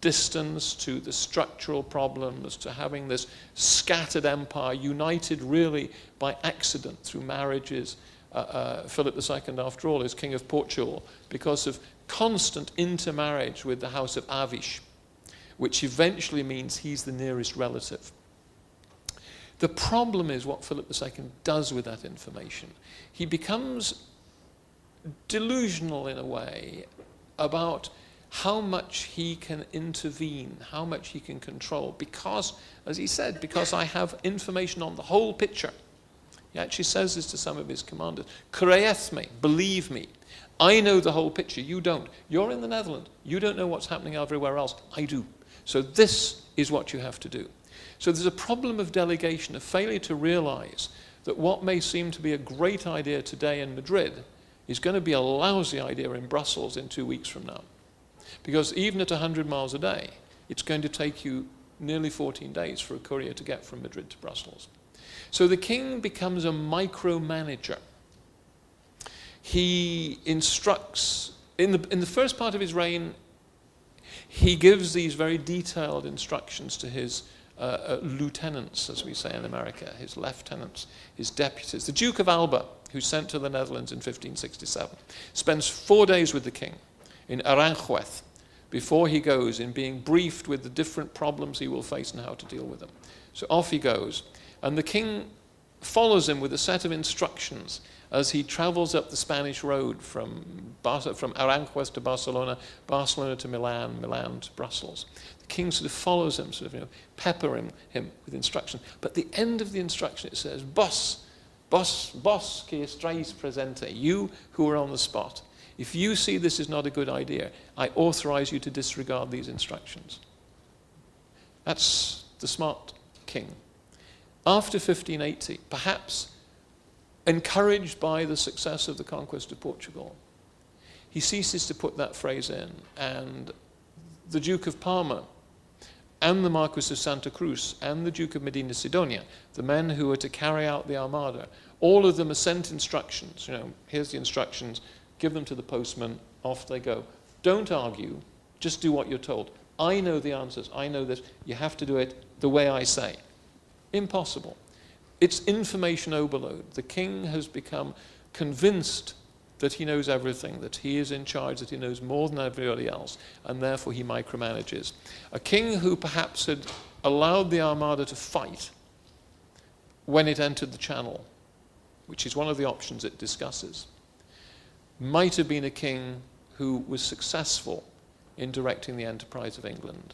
distance, to the structural problems, to having this scattered empire united really by accident through marriages. Philip II, after all, is King of Portugal because of constant intermarriage with the House of Avish, which eventually means he's the nearest relative. The problem is what Philip II does with that information. He becomes delusional in a way about how much he can intervene, how much he can control, because, as he said, because I have information on the whole picture. He actually says this to some of his commanders. "Creeth me, believe me. I know the whole picture, you don't. You're in the Netherlands, you don't know what's happening everywhere else, I do. So this is what you have to do." So there's a problem of delegation, a failure to realize that what may seem to be a great idea today in Madrid is going to be a lousy idea in Brussels in 2 weeks from now. Because even at 100 miles a day, it's going to take you nearly 14 days for a courier to get from Madrid to Brussels. So the king becomes a micromanager. He instructs, in the first part of his reign, he gives these very detailed instructions to his lieutenants, as we say in America, his lieutenants, his deputies. The Duke of Alba, who's sent to the Netherlands in 1567, spends 4 days with the king in Aranjuez before he goes, in being briefed with the different problems he will face and how to deal with them. So off he goes, and the king follows him with a set of instructions as he travels up the Spanish road from Aranjuez to Barcelona, Barcelona to Milan, Milan to Brussels. The king sort of follows him, peppering him with instruction. But at the end of the instruction it says, "Boss, Vos que estáis presente, you who are on the spot, if you see this is not a good idea, I authorize you to disregard these instructions. That's the smart king. After 1580, perhaps encouraged by the success of the conquest of Portugal, he ceases to put that phrase in, and the Duke of Parma and the Marquis of Santa Cruz and the Duke of Medina Sidonia, the men who are to carry out the Armada, all of them are sent instructions. Here's the instructions, give them to the postman, off they go. Don't argue, just do what you're told. I know the answers, I know this, you have to do it the way I say. Impossible. It's information overload. The king has become convinced that he knows everything, that he is in charge, that he knows more than everybody else, and therefore he micromanages. A king who perhaps had allowed the Armada to fight when it entered the Channel, which is one of the options it discusses, might have been a king who was successful in directing the enterprise of England.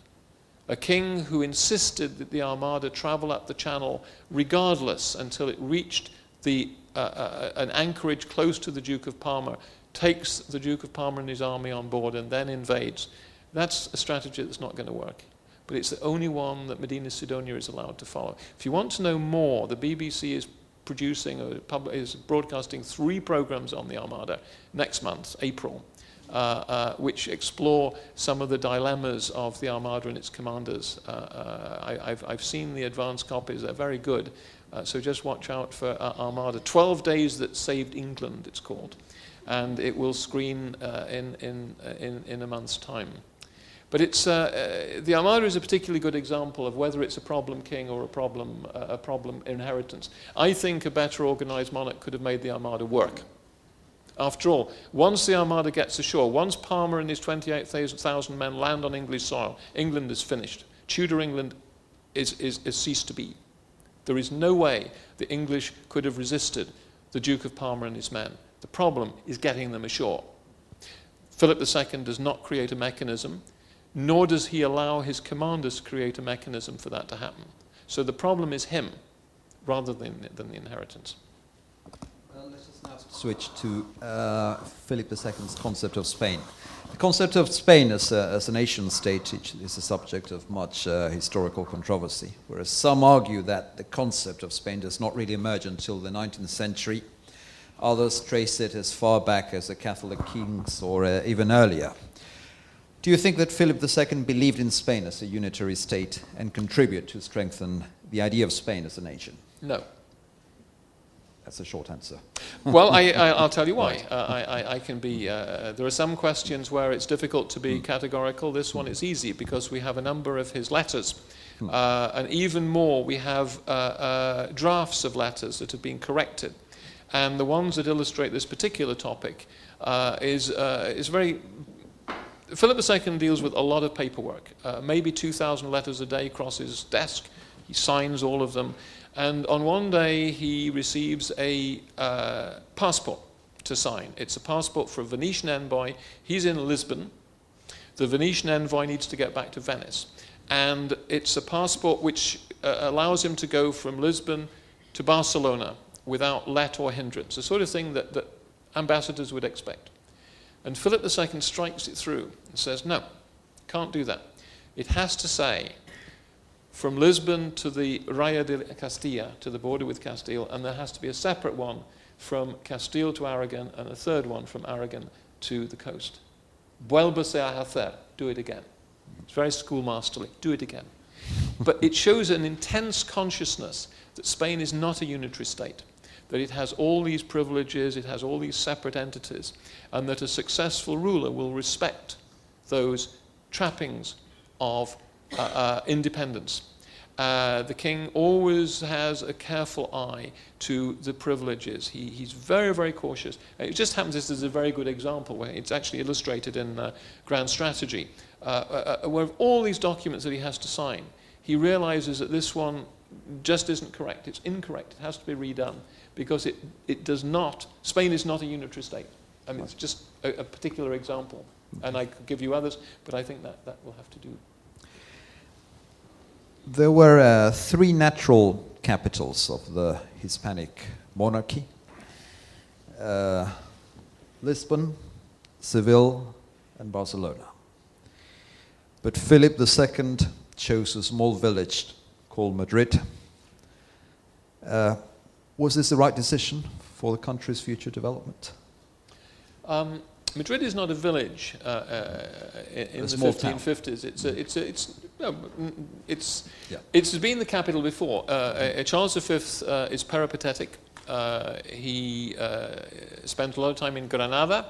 A king who insisted that the Armada travel up the Channel regardless until it reached an anchorage close to the Duke of Parma, takes the Duke of Parma and his army on board and then invades. That's a strategy that's not going to work. But it's the only one that Medina Sidonia is allowed to follow. If you want to know more, the BBC is is broadcasting 3 programs on the Armada next month, April, which explore some of the dilemmas of the Armada and its commanders. I've seen the advanced copies, they're very good. So just watch out for Armada. 12 Days That Saved England, it's called. And it will screen in a month's time. But it's, the Armada is a particularly good example of whether it's a problem king or a problem inheritance. I think a better organized monarch could have made the Armada work. After all, once the Armada gets ashore, once Parma and his 28,000 men land on English soil, England is finished. Tudor England is ceased to be. There is no way the English could have resisted the Duke of Parma and his men. The problem is getting them ashore. Philip II does not create a mechanism, nor does he allow his commanders to create a mechanism for that to happen. So the problem is him, rather than the inheritance. Well, let's just now switch to Philip II's concept of Spain. The concept of Spain as a nation state is a subject of much historical controversy, whereas some argue that the concept of Spain does not really emerge until the 19th century. Others trace it as far back as the Catholic kings or even earlier. Do you think that Philip II believed in Spain as a unitary state and contributed to strengthen the idea of Spain as a nation? No. That's a short answer. Well, I'll tell you why. I can be. There are some questions where it's difficult to be categorical. This one is easy because we have a number of his letters, and even more, we have drafts of letters that have been corrected, and the ones that illustrate this particular topic is very. Philip II deals with a lot of paperwork. Maybe 2,000 letters a day cross his desk. He signs all of them. And on one day, he receives a passport to sign. It's a passport for a Venetian envoy. He's in Lisbon. The Venetian envoy needs to get back to Venice. And it's a passport which allows him to go from Lisbon to Barcelona without let or hindrance, the sort of thing that ambassadors would expect. And Philip II strikes it through and says, no, can't do that. It has to say, from Lisbon to the Raya de Castilla, to the border with Castile, and there has to be a separate one from Castile to Aragon, and a third one from Aragon to the coast. Vuélvase a hacer, do it again. It's very schoolmasterly, do it again. But it shows an intense consciousness that Spain is not a unitary state, that it has all these privileges, it has all these separate entities, and that a successful ruler will respect those trappings of independence. The king always has a careful eye to the privileges. He's very, very cautious. It just happens this is a very good example where it's actually illustrated in Grand Strategy, where all these documents that he has to sign, he realizes that this one just isn't correct. It's incorrect. It has to be redone because it does not, Spain is not a unitary state. I mean, it's just a particular example. And I could give you others, but I think that will have to do. There were 3 natural capitals of the Hispanic monarchy. Lisbon, Seville, and Barcelona. But Philip II chose a small village called Madrid. Was this the right decision for the country's future development? Madrid is not a village in the 1550s. It's been the capital before. Charles V is peripatetic. He spent a lot of time in Granada,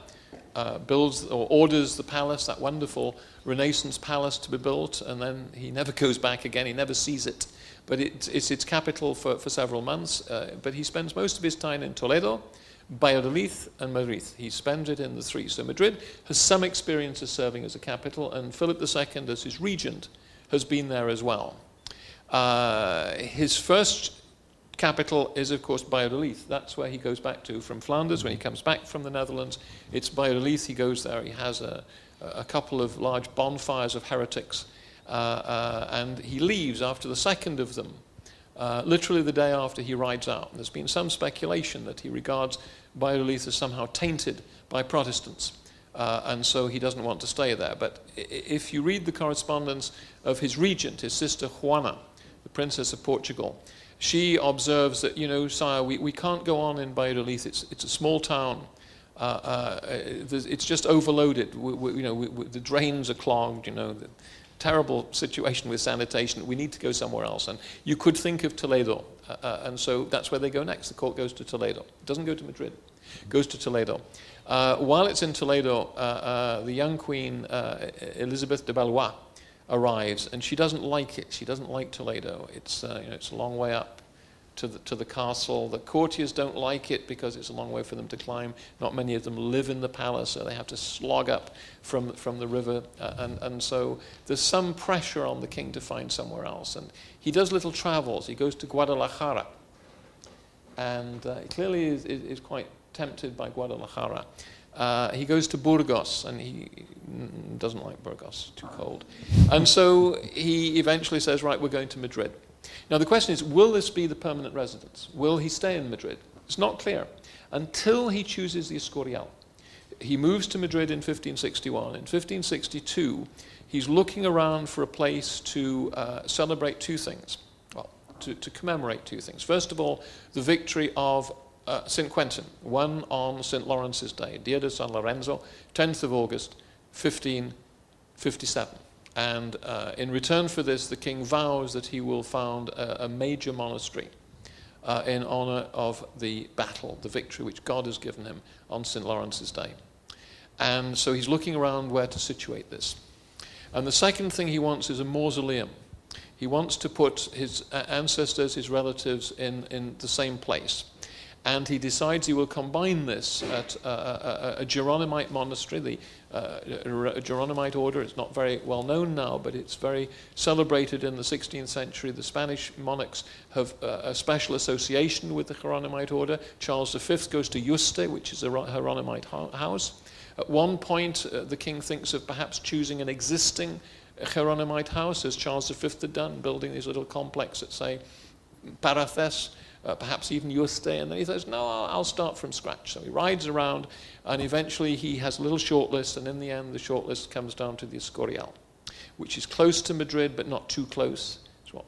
builds or orders the palace, that wonderful Renaissance palace to be built, and then he never goes back again. He never sees it. But it's its capital for several months. But he spends most of his time in Toledo, Valladolid, and Madrid. He spends it in the three. So Madrid has some experience of serving as a capital, and Philip II, as his regent, has been there as well. His first capital is, of course, Valladolid. That's where he goes back to from Flanders. When he comes back from the Netherlands, it's Valladolid. He goes there. He has a couple of large bonfires of heretics, and he leaves after the second of them, literally the day after he rides out. And there's been some speculation that he regards Valladolid as somehow tainted by Protestants, and so he doesn't want to stay there. But if you read the correspondence of his regent, his sister Juana, the Princess of Portugal, she observes that, sire, we can't go on in Valladolid. It's a small town. It's just overloaded. The drains are clogged. The terrible situation with sanitation. We need to go somewhere else. And you could think of Toledo. And so that's where they go next. The court goes to Toledo. It doesn't go to Madrid. It goes to Toledo. While it's in Toledo, the young queen, Elizabeth de Valois, arrives, and she doesn't like it. She doesn't like Toledo. It's a long way up to the castle. The courtiers don't like it because it's a long way for them to climb. Not many of them live in the palace, so they have to slog up from the river. And so there's some pressure on the king to find somewhere else. And he does little travels. He goes to Guadalajara, and he clearly is quite tempted by Guadalajara. He goes to Burgos, and he doesn't like Burgos, too cold. And so he eventually says, right, we're going to Madrid. Now the question is, will this be the permanent residence? Will he stay in Madrid? It's not clear until he chooses the Escorial. He moves to Madrid in 1561. In 1562, he's looking around for a place to celebrate two things. Well, to commemorate two things. First of all, the victory of St. Quentin, one on St. Lawrence's Day, Dia de San Lorenzo, 10th of August, 1557. And in return for this, the king vows that he will found a major monastery in honor of the battle, the victory which God has given him on St. Lawrence's Day. And so he's looking around where to situate this. And the second thing he wants is a mausoleum. He wants to put his ancestors, his relatives, in the same place. And he decides he will combine this at a Geronimite monastery. The Geronimite order is not very well known now, but it's very celebrated in the 16th century. The Spanish monarchs have a special association with the Geronimite order. Charles V goes to Yuste, which is a Geronimite house. At one point, the king thinks of perhaps choosing an existing Geronimite house, as Charles V had done, building these little complex at, say, Paraces, perhaps even Yuste, and then he says, no, I'll start from scratch. So he rides around, and eventually he has a little shortlist, and in the end the shortlist comes down to the Escorial, which is close to Madrid, but not too close. It's what,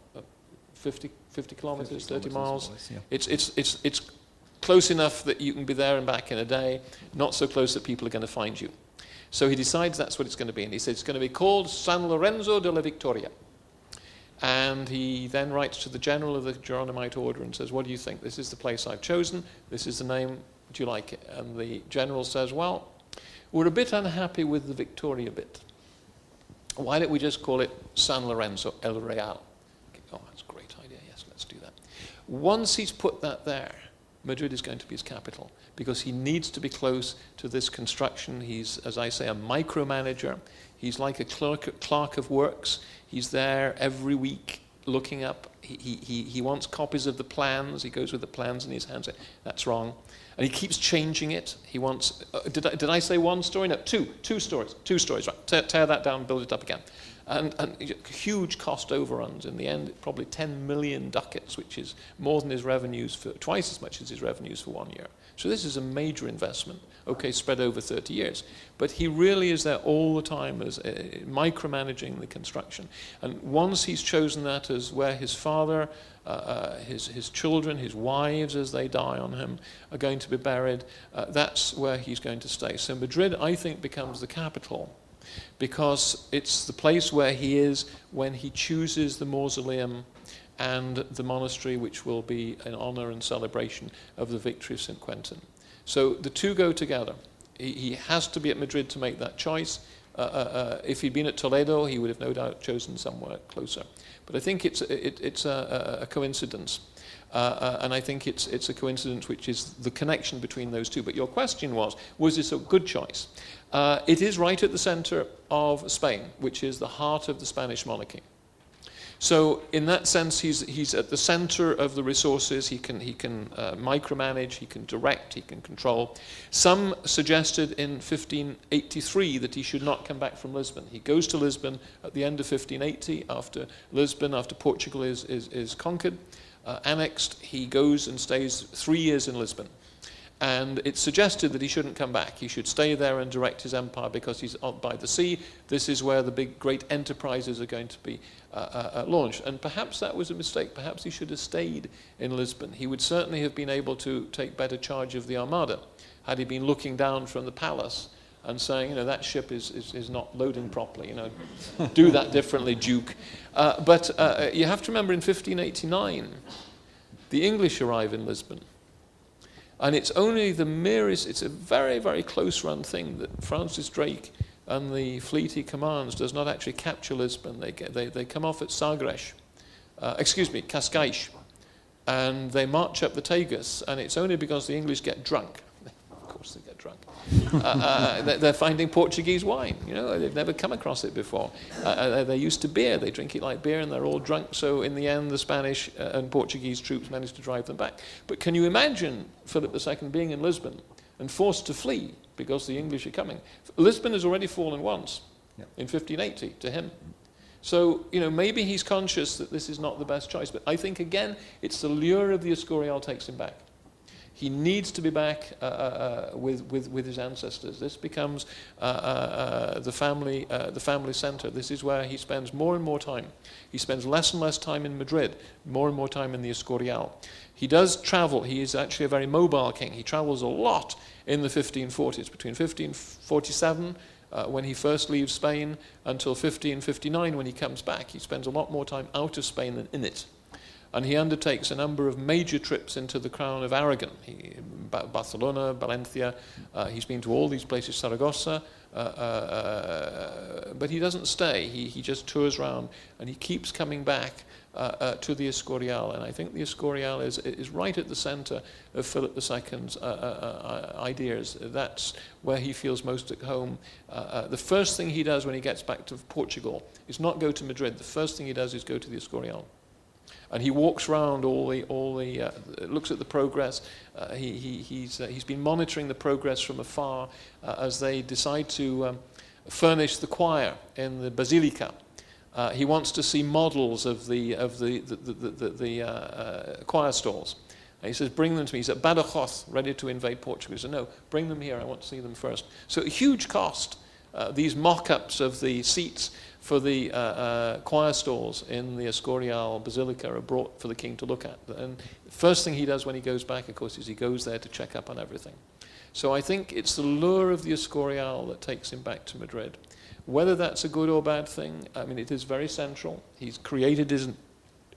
50 kilometers, 30 miles? Yeah. It's close enough that you can be there and back in a day, not so close that people are going to find you. So he decides that's what it's going to be, and he says it's going to be called San Lorenzo de la Victoria. And he then writes to the general of the Geronimite order and says, what do you think? This is the place I've chosen. This is the name. Do you like it? And the general says, well, we're a bit unhappy with the Victoria bit. Why don't we just call it San Lorenzo El Real? Oh, that's a great idea. Yes, let's do that. Once he's put that there, Madrid is going to be his capital because he needs to be close to this construction. He's, as I say, a micromanager. He's like a clerk of works. He's there every week looking up. He wants copies of the plans. He goes with the plans in his hands. That's wrong. And he keeps changing it. He wants, did I say one story? No, two stories. Right, tear that down, build it up again. and huge cost overruns. In the end, probably 10 million ducats, which is more than his revenues for, twice as much as his revenues for 1 year. So this is a major investment, okay, spread over 30 years. But he really is there all the time as micromanaging the construction. And once he's chosen that as where his father, his children, his wives as they die on him are going to be buried, that's where he's going to stay. So Madrid, I think, becomes the capital because it's the place where he is when he chooses the mausoleum and the monastery, which will be in honor and celebration of the victory of St. Quentin. So the two go together. He has to be at Madrid to make that choice. If he'd been at Toledo, he would have no doubt chosen somewhere closer. But I think it's a coincidence. And I think it's a coincidence which is the connection between those two. But your question was this a good choice? It is right at the center of Spain, which is the heart of the Spanish monarchy. So in that sense, he's at the center of the resources. He can micromanage, he can direct, he can control. Some suggested in 1583 that he should not come back from Lisbon. He goes to Lisbon at the end of 1580, after Portugal is conquered, annexed. He goes and stays 3 years in Lisbon. And it's suggested that he shouldn't come back. He should stay there and direct his empire because he's out by the sea. This is where the big, great enterprises are going to be launched. And perhaps that was a mistake. Perhaps he should have stayed in Lisbon. He would certainly have been able to take better charge of the Armada had he been looking down from the palace and saying, that ship is not loading properly. Do that differently, Duke. But you have to remember in 1589, the English arrive in Lisbon. And it's only the merest, it's a very, very close-run thing that Francis Drake and the fleet he commands does not actually capture Lisbon. They come off at Cascais, and they march up the Tagus, and it's only because the English get drunk. Of course they get drunk. They're finding Portuguese wine. They've never come across it before. They're used to beer. They drink it like beer, and they're all drunk. So in the end, the Spanish and Portuguese troops managed to drive them back. But can you imagine Philip II being in Lisbon and forced to flee because the English are coming? Lisbon has already fallen once in 1580 to him. So, maybe he's conscious that this is not the best choice. But I think, again, it's the lure of the Escorial takes him back. He needs to be back with his ancestors. This becomes the family center. This is where he spends more and more time. He spends less and less time in Madrid, more and more time in the Escorial. He does travel. He is actually a very mobile king. He travels a lot in the 1540s, between 1547, when he first leaves Spain, until 1559 when he comes back. He spends a lot more time out of Spain than in it. And he undertakes a number of major trips into the crown of Aragon. Barcelona, Valencia, he's been to all these places, Saragossa, but he doesn't stay. He just tours around, and he keeps coming back to the Escorial. And I think the Escorial is right at the center of Philip II's ideas. That's where he feels most at home. The first thing he does when he gets back to Portugal is not go to Madrid. The first thing he does is go to the Escorial. And he walks around looks at the progress. He's been monitoring the progress from afar as they decide to furnish the choir in the basilica. He wants to see models of the choir stalls. And he says, bring them to me. He's at Badajoz, ready to invade Portugal. He said, no, bring them here. I want to see them first. So a huge cost. These mock-ups of the seats for the choir stalls in the Escorial Basilica are brought for the king to look at. And the first thing he does when he goes back, of course, is he goes there to check up on everything. So I think it's the lure of the Escorial that takes him back to Madrid. Whether that's a good or bad thing, it is very central. He's created his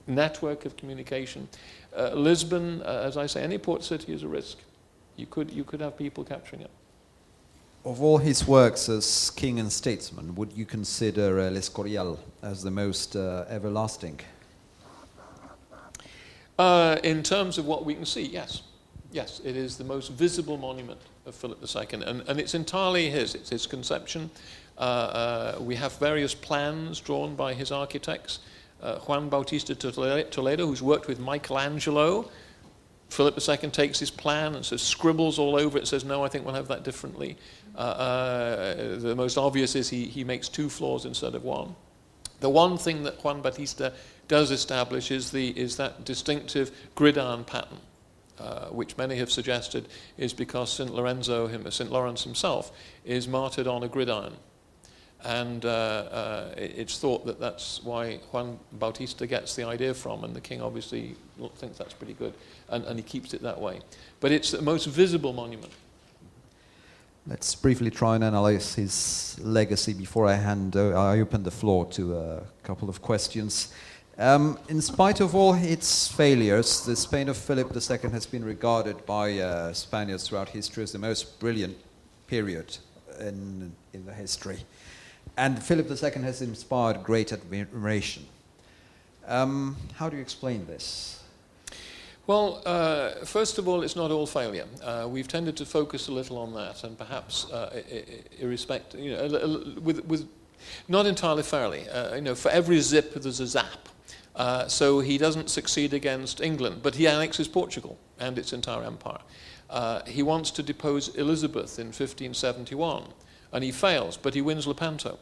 network of communication. Lisbon, as I say, any port city is a risk. You could have people capturing it. Of all his works as king and statesman, would you consider L'Escorial as the most everlasting? In terms of what we can see, yes. Yes, it is the most visible monument of Philip II, and it's entirely his. It's his conception. We have various plans drawn by his architects. Juan Bautista Toledo, who's worked with Michelangelo. Philip II takes his plan and scribbles all over it and says, no, I think we'll have that differently. The most obvious is he makes 2 floors instead of 1. The one thing that Juan Bautista does establish is that distinctive gridiron pattern, which many have suggested is because St. Lawrence himself, is martyred on a gridiron. And it's thought that that's why Juan Bautista gets the idea from, and the king obviously thinks that's pretty good, and he keeps it that way. But it's the most visible monument. Let's briefly try and analyze his legacy before I open the floor to a couple of questions. In spite of all its failures, the Spain of Philip II has been regarded by Spaniards throughout history as the most brilliant period in the history. And Philip II has inspired great admiration. How do you explain this? Well, first of all, it's not all failure. We've tended to focus a little on that, and perhaps with not entirely fairly. For every zip there's a zap. So he doesn't succeed against England, but he annexes Portugal and its entire empire. He wants to depose Elizabeth in 1571, and he fails, but he wins Lepanto.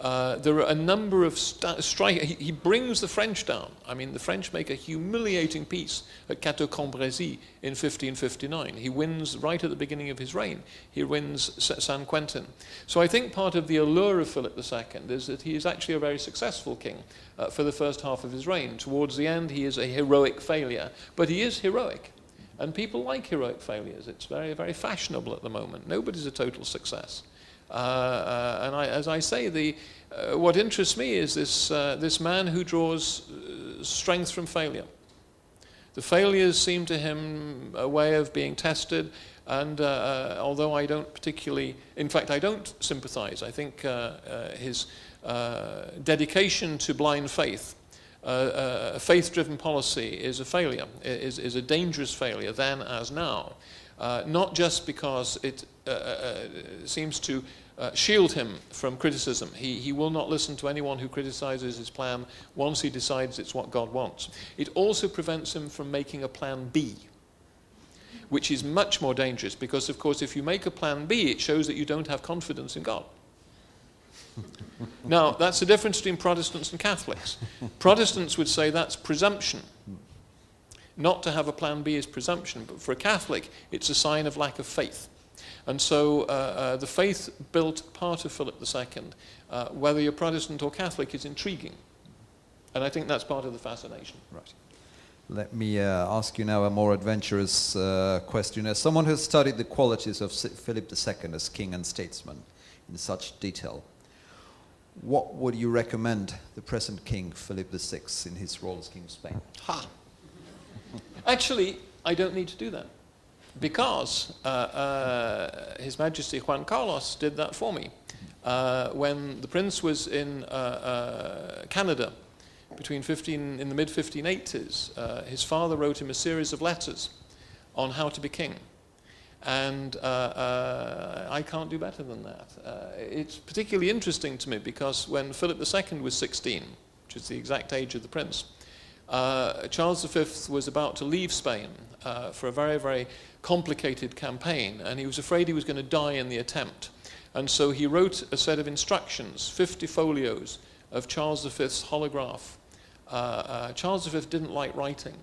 There are a number of he brings the French down. I mean, the French make a humiliating peace at Cateau-Cambrésis in 1559. He wins right at the beginning of his reign. He wins San Quentin. So I think part of the allure of Philip II is that he is actually a very successful king for the first half of his reign. Towards the end, he is a heroic failure, but he is heroic. And people like heroic failures. It's very, very fashionable at the moment. Nobody's a total success. As I say, what interests me is this man who draws strength from failure. The failures seem to him a way of being tested, and although I don't particularly, in fact, I don't sympathize. I think his dedication to blind faith, a faith-driven policy, is a failure, is a dangerous failure then as now. Not just because it seems to shield him from criticism. He will not listen to anyone who criticizes his plan once he decides it's what God wants. It also prevents him from making a plan B, which is much more dangerous because, of course, if you make a plan B, it shows that you don't have confidence in God. Now, that's the difference between Protestants and Catholics. Protestants would say that's presumption. Not to have a plan B is presumption, but for a Catholic, it's a sign of lack of faith. And so the faith-built part of Philip II, whether you're Protestant or Catholic, is intriguing. And I think that's part of the fascination. Right. Let me ask you now a more adventurous question. As someone who has studied the qualities of Philip II as king and statesman in such detail, what would you recommend the present king, Philip VI, in his role as King of Spain? Ha! Actually, I don't need to do that because His Majesty Juan Carlos did that for me. When the Prince was in Canada in the mid-1580s, his father wrote him a series of letters on how to be king. And I can't do better than that. It's particularly interesting to me because when Philip II was 16, which is the exact age of the Prince, Charles V was about to leave Spain for a very, very complicated campaign, and he was afraid he was going to die in the attempt. And so he wrote a set of instructions, 50 folios of Charles V's holograph. Charles V didn't like writing.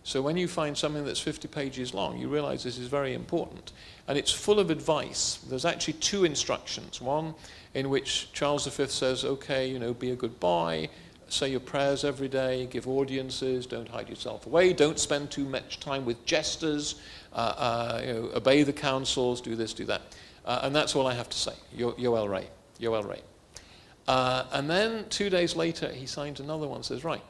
So when you find something that's 50 pages long, you realize this is very important. And it's full of advice. There's actually two instructions. One in which Charles V says, okay, be a good boy, say your prayers every day, give audiences, don't hide yourself away, don't spend too much time with jesters, obey the counsels, do this, do that. And that's all I have to say. Yoel Rey. Yoel Rey. And then 2 days later, he signs another one, says, right,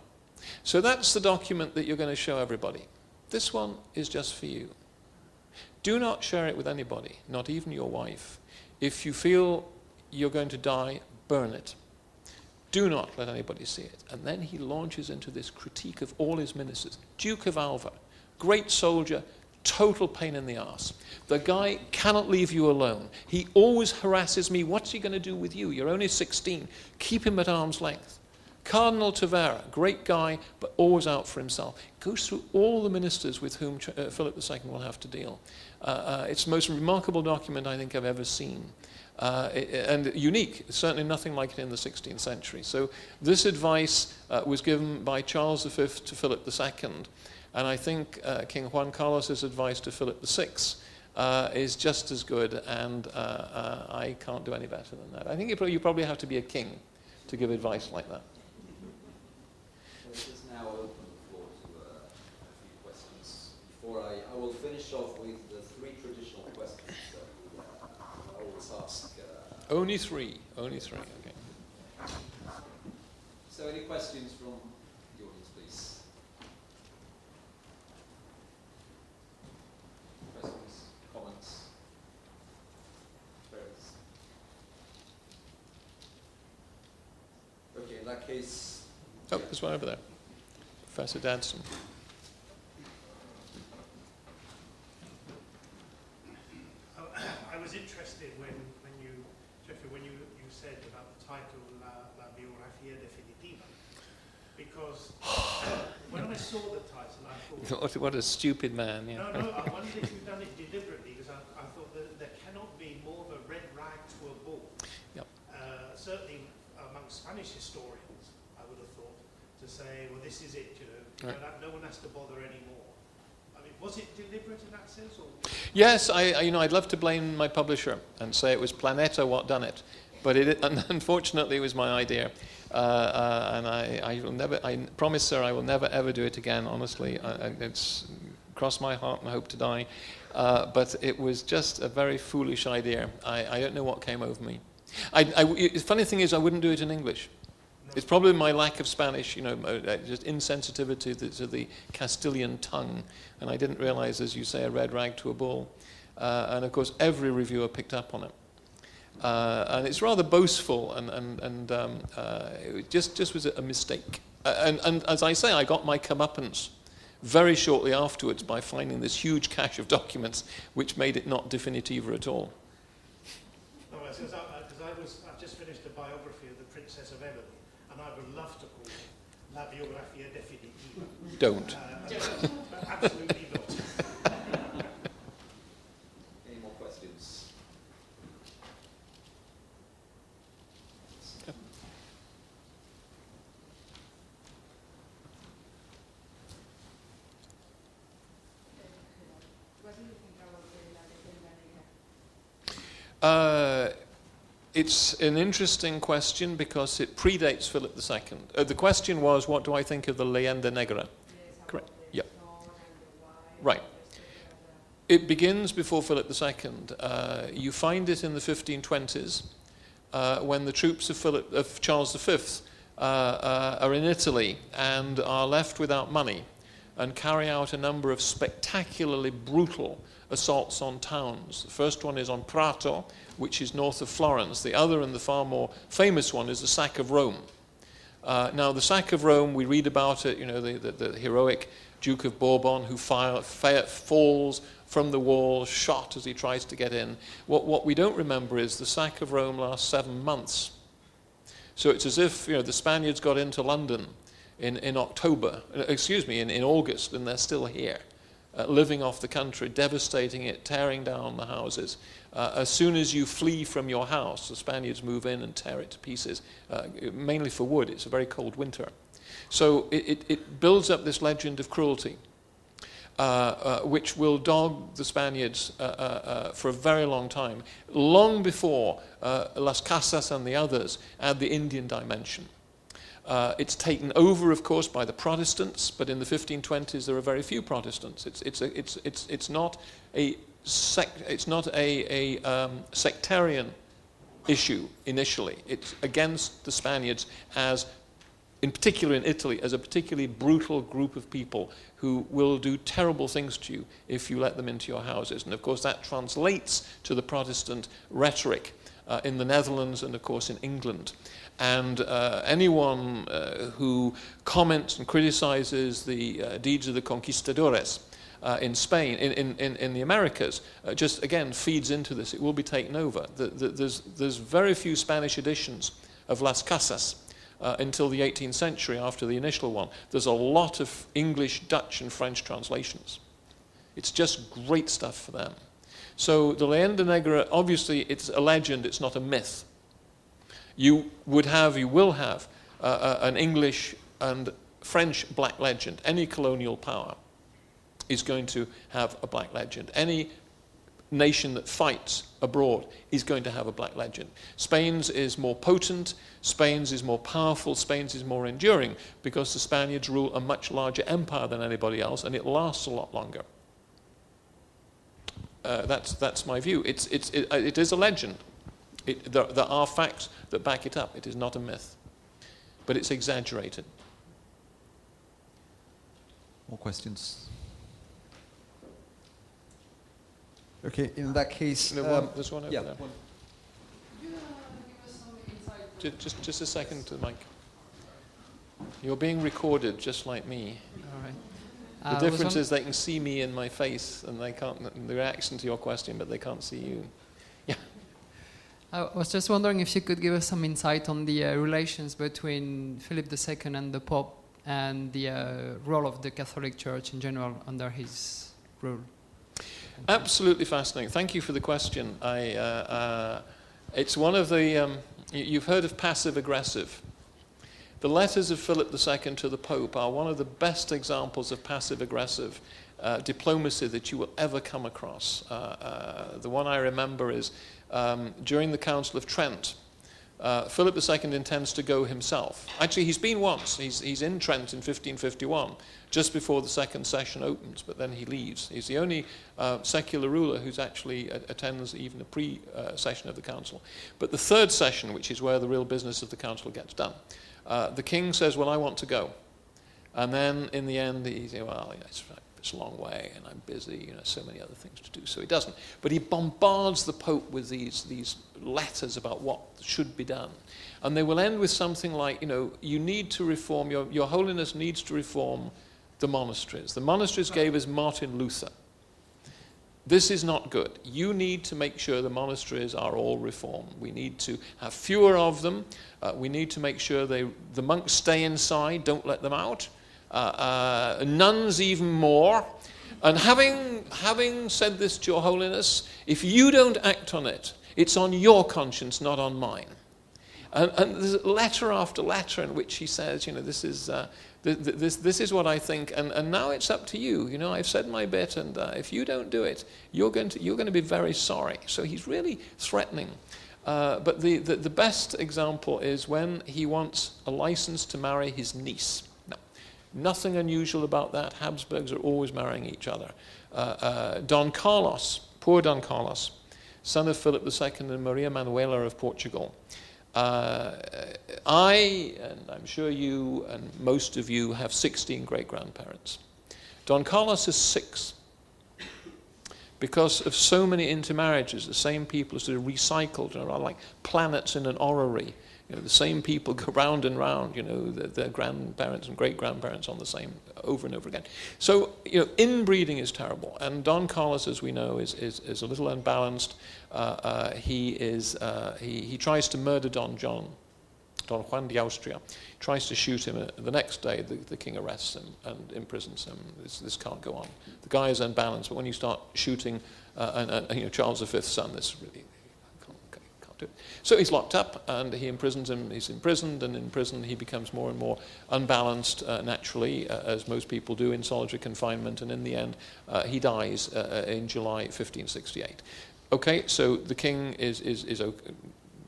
so that's the document that you're going to show everybody. This one is just for you. Do not share it with anybody, not even your wife. If you feel you're going to die, burn it. Do not let anybody see it. And then he launches into this critique of all his ministers. Duke of Alva, great soldier, total pain in the arse. The guy cannot leave you alone. He always harasses me. What's he going to do with you? You're only 16. Keep him at arm's length. Cardinal Tavera, great guy, but always out for himself. Goes through all the ministers with whom Philip II will have to deal. It's the most remarkable document I think I've ever seen. And unique, certainly nothing like it in the 16th century. So this advice was given by Charles V to Philip II, and I think King Juan Carlos's advice to Philip VI is just as good, and I can't do any better than that. I think you probably have to be a king to give advice like that. This is now open the floor to a few questions. Before I will finish off with the 3 traditional questions that I always ask. Only three, okay. So any questions from the audience, please? Questions, comments, queries? Okay, in that case... Oh, there's one over there. Professor Dadson. I was interested when you, Geoffrey, when you said about the title La Biografía Definitiva, because when I saw the title, I thought... What a stupid man, yeah. No, I wondered if you've done it deliberately, because I thought that there cannot be more of a red rag to a bull. Yep. Certainly among Spanish historians, I would have thought, to say, well, this is it, Right. no one has to bother anymore. I mean, was it deliberate in that sense? Or? Yes, I'd love to blame my publisher and say it was Planeta what done it, but unfortunately it was my idea, and I will never. I promise, sir, I will never ever do it again. Honestly, it's crossed my heart and I hope to die. But it was just a very foolish idea. I don't know what came over me. The funny thing is, I wouldn't do it in English. It's probably my lack of Spanish, just insensitivity to the Castilian tongue. And I didn't realize, as you say, a red rag to a bull. And of course, every reviewer picked up on it. And it's rather boastful, and it just was a mistake. And as I say, I got my comeuppance very shortly afterwards by finding this huge cache of documents, which made it not definitiva at all. No, because I've just finished a biography of the Princess of Emily. And I would love to call it La Biografía Definitiva. Don't. Absolutely not. Any more questions? It's an interesting question because it predates Philip II. The question was, what do I think of the Leyenda Negra? Correct. Yeah. Right. It begins before Philip II. You find it in the 1520s when the troops of Charles V are in Italy and are left without money and carry out a number of spectacularly brutal assaults on towns. The first one is on Prato, which is north of Florence. The other, and the far more famous one, is the sack of Rome. Now, the sack of Rome, we read about it, the heroic Duke of Bourbon who falls from the wall, shot as he tries to get in. What we don't remember is the sack of Rome lasts 7 months. So it's as if the Spaniards got into London in August, and they're still here. Living off the country, devastating it, tearing down the houses. As soon as you flee from your house, the Spaniards move in and tear it to pieces, mainly for wood. It's a very cold winter. So it builds up this legend of cruelty, which will dog the Spaniards for a very long time, long before Las Casas and the others add the Indian dimension. It's taken over, of course, by the Protestants, but in the 1520s there are very few Protestants. It's not a sectarian issue initially. It's against the Spaniards as, in particular in Italy, as a particularly brutal group of people who will do terrible things to you if you let them into your houses. And of course that translates to the Protestant rhetoric in the Netherlands and of course in England. And anyone who comments and criticizes the deeds of the conquistadores in Spain, in the Americas, just again feeds into this. It will be taken over. There's very few Spanish editions of Las Casas. until the 18th century after the initial one. There's a lot of English, Dutch and French translations. It's just great stuff for them. So the Leyenda Negra, obviously it's a legend, it's not a myth. You will have an English and French black legend. Any colonial power is going to have a black legend. Any nation that fights abroad is going to have a black legend. Spain's is more potent, Spain's is more powerful, Spain's is more enduring, because the Spaniards rule a much larger empire than anybody else, and it lasts a lot longer. That's my view. It is a legend. There are facts that back it up. It is not a myth. But it's exaggerated. More questions? Okay, in that case... There's one over there. One. Could you give us some insight? Just a second to Mike. You're being recorded just like me. All right. The difference is they can see me in my face and they can't, the reaction to your question, but they can't see you. Yeah. I was just wondering if you could give us some insight on the relations between Philip II and the Pope and the role of the Catholic Church in general under his rule. Absolutely fascinating. Thank you for the question. It's one of the, you've heard of passive-aggressive. The letters of Philip II to the Pope are one of the best examples of passive-aggressive diplomacy that you will ever come across. The one I remember is during the Council of Trent. Philip II intends to go himself. Actually, he's been once. He's in Trent in 1551, just before the second session opens, but then he leaves. He's the only secular ruler who's actually attends even the pre-session of the council. But the third session, which is where the real business of the council gets done, the king says, well, I want to go. And then in the end, he says, well, it's a long way and I'm busy, so many other things to do. So he doesn't. But he bombards the Pope with these letters about what should be done. And they will end with something like, you need to reform, your Holiness needs to reform the monasteries. The monasteries gave us Martin Luther. This is not good. You need to make sure the monasteries are all reformed. We need to have fewer of them. We need to make sure the monks stay inside, don't let them out. Nuns even more. And having said this to your Holiness, if you don't act on it, it's on your conscience, not on mine. And there's letter after letter in which he says, this is what I think, and now it's up to you. I've said my bit, and if you don't do it, you're going to be very sorry. So he's really threatening. But the best example is when he wants a license to marry his niece. Now, nothing unusual about that. Habsburgs are always marrying each other. Don Carlos, poor Don Carlos, son of Philip II and Maria Manuela of Portugal. And I'm sure you and most of you have 16 great-grandparents. Don Carlos is 6. Because of so many intermarriages, the same people are sort of recycled, are like planets in an orrery. The same people go round and round, their grandparents and great-grandparents on the same over and over again. So, inbreeding is terrible. And Don Carlos, as we know, is a little unbalanced. He tries to murder Don Juan de Austria. He tries to shoot him. The next day, the king arrests him and imprisons him. This can't go on. The guy is unbalanced, but when you start shooting Charles V's son, this really can't do it. So he's locked up, and he imprisons him. He's imprisoned, and in prison he becomes more and more unbalanced naturally, as most people do in solitary confinement. And in the end, he dies in July 1568. Okay, so the king is okay.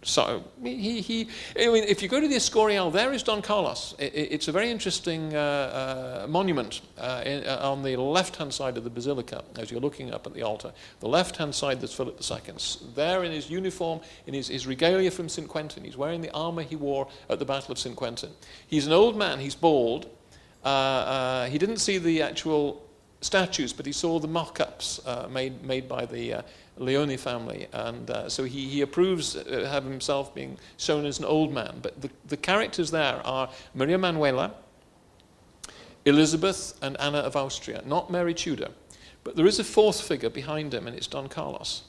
So if you go to the Escorial, there is Don Carlos. It's a very interesting monument on the left-hand side of the basilica, as you're looking up at the altar. The left-hand side, there's Philip II. There in his uniform, in his regalia from St. Quentin. He's wearing the armor he wore at the Battle of St. Quentin. He's an old man. He's bald. He didn't see the actual statues, but he saw the mock-ups made by the Leone family, and so he approves of himself being shown as an old man. But the characters there are Maria Manuela, Elizabeth, and Anna of Austria, not Mary Tudor. But there is a fourth figure behind him, and it's Don Carlos.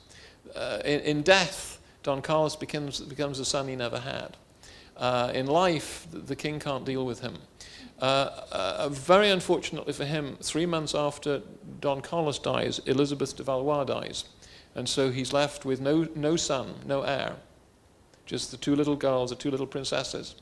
In death, Don Carlos becomes the son he never had. In life, the king can't deal with him. Very unfortunately for him, 3 months after Don Carlos dies, Elizabeth de Valois dies. And so he's left with no son, no heir, just the 2 little girls, the 2 little princesses,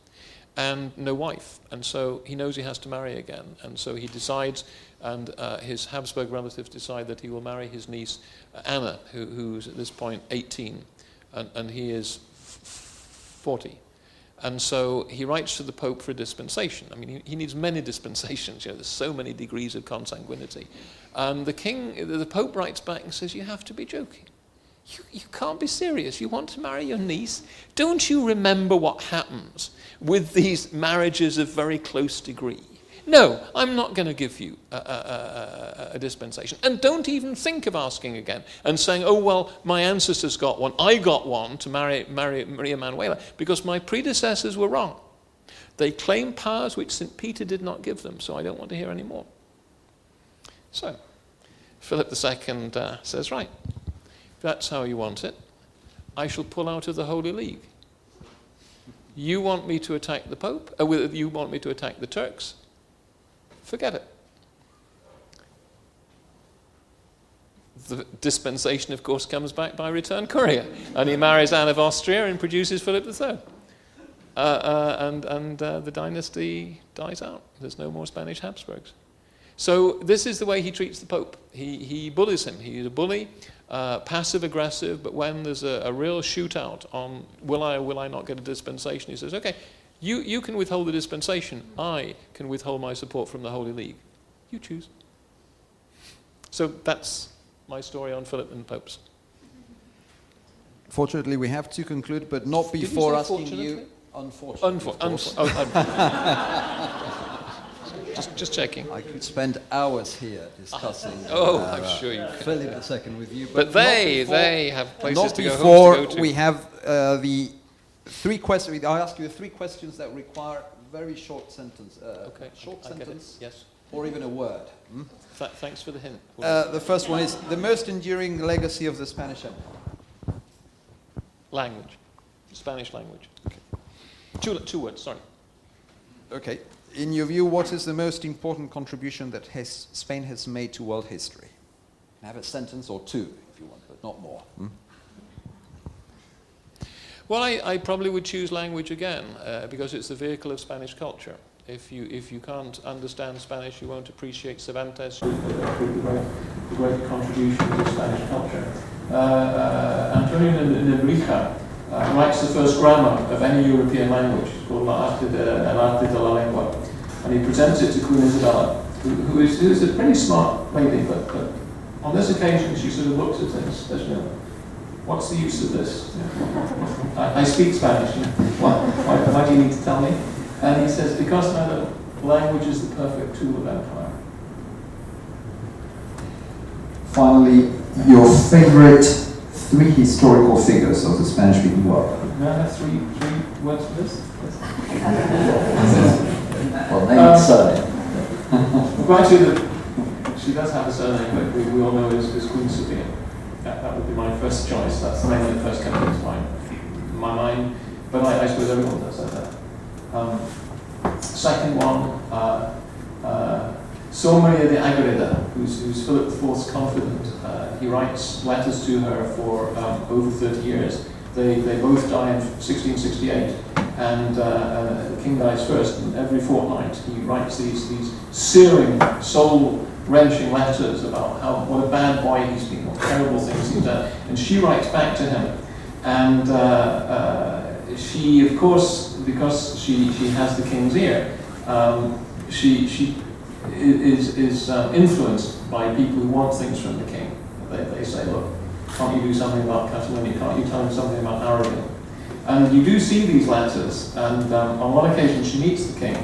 and no wife. And so he knows he has to marry again. And so he decides, and his Habsburg relatives decide that he will marry his niece, Anna, who's at this point 18, and he is 40. And so he writes to the Pope for a dispensation. I mean, he needs many dispensations. There's so many degrees of consanguinity. And the Pope writes back and says, "You have to be joking. You can't be serious. You want to marry your niece? Don't you remember what happens with these marriages of very close degree? No, I'm not going to give you a dispensation. And don't even think of asking again and saying, oh, well, my ancestors got one. I got one to marry Maria Manuela because my predecessors were wrong. They claim powers which St. Peter did not give them, so I don't want to hear any more." So Philip II says, right, if that's how you want it, I shall pull out of the Holy League. You want me to attack the Pope? You want me to attack the Turks? Forget it. The dispensation, of course, comes back by return courier, and he marries Anne of Austria and produces Philip III. And the dynasty dies out. There's no more Spanish Habsburgs. So this is the way he treats the Pope. He bullies him. He's a bully, passive-aggressive, but when there's a real shootout on will I or will I not get a dispensation, he says, okay, you can withhold the dispensation. I can withhold my support from the Holy League. You choose. So that's my story on Philip and popes. Fortunately, we have to conclude, but not before asking you... Unfortunately. Just checking. I could spend hours here discussing I'm sure you can. Philip II with you. But they have places to go home. Not before we have the 3 questions. I ask you 3 questions that require very short sentence. Okay. Short sentence? Yes. Or even a word. Thanks for the hint. The first one is the most enduring legacy of the Spanish Empire. Language. Spanish language. Okay. 2 words, sorry. Okay. In your view, what is the most important contribution that Spain has made to world history? Have a sentence or 2, if you want, but not more. Well, I probably would choose language again, because it's the vehicle of Spanish culture. If you can't understand Spanish, you won't appreciate Cervantes, the great contribution to Spanish culture. Antonio Nebrija writes the first grammar of any European language. It's called El Arte de la Lengua. And he presents it to Queen Isabella, who is a pretty smart lady, but on this occasion she sort of looks at it and says, what's the use of this? I speak Spanish. Why do you need to tell me? And he says, because madam, language is the perfect tool of empire. Finally, your favorite 3 historical figures of the Spanish-speaking world. May I have 3 words for this? Well, name and surname. Well, actually, she does have a surname, but we all know is Queen Sophia. That would be my first choice. That's the name that first comes into my mind. But I suppose everyone does that. Second one, Sor Maria de Agreda, who's Philip IV's confidant. He writes letters to her for over 30 years. They both die in 1668, and the king dies first. And every fortnight he writes these searing, soul-wrenching letters about what a bad boy he's been, what terrible things he's done. And she writes back to him, and she, of course, because she has the king's ear, she is influenced by people who want things from the king. They say, look, can't you do something about Catalonia? Can't you tell him something about Aragon? And you do see these letters, and on one occasion she meets the king,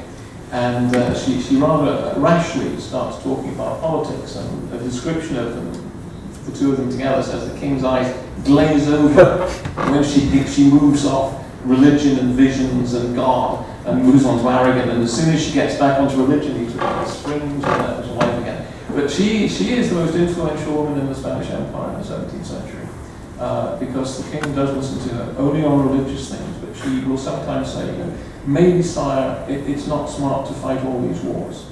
and she rather rashly starts talking about politics, and a description of them, the 2 of them together, says the king's eyes glaze over when she moves off religion and visions and God, and moves on to Aragon, and as soon as she gets back onto religion, he springs to life again. But she is the most influential woman in the Spanish Empire in the 17th century. because the king does listen to her only on religious things, but she will sometimes say, maybe, sire, it's not smart to fight all these wars.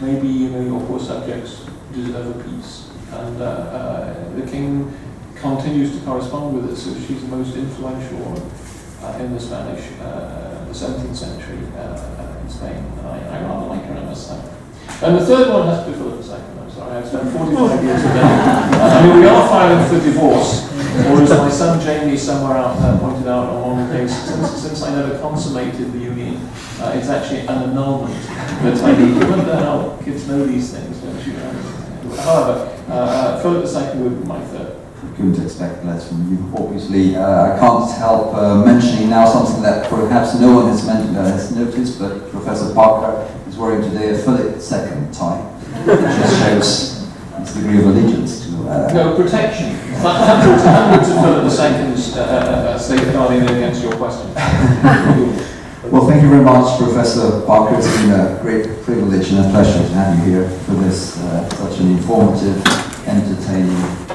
Maybe, your poor subjects deserve a peace. And the king continues to correspond with her, so she's the most influential woman in the Spanish, the 17th century in Spain. And I rather like her, I must say. And the third one has to be Philip II. I'm sorry, I've spent 45 years of that. We are filing for divorce, or as my son Jamie somewhere out there pointed out on one case, since I never consummated the union, it's actually an annulment that I need. You wonder how kids know these things, don't you? However, Philip II would be my third. Couldn't expect less from you, obviously. I can't help mentioning now something that perhaps no one has noticed, but Professor Parker is wearing today a Philip II tie, which just shows his degree of allegiance to... no, protection. Hundreds of Philip II's safeguarding against your question. Well, thank you very much, Professor Parker. It's been a great privilege and a pleasure to have you here for this such an informative, entertaining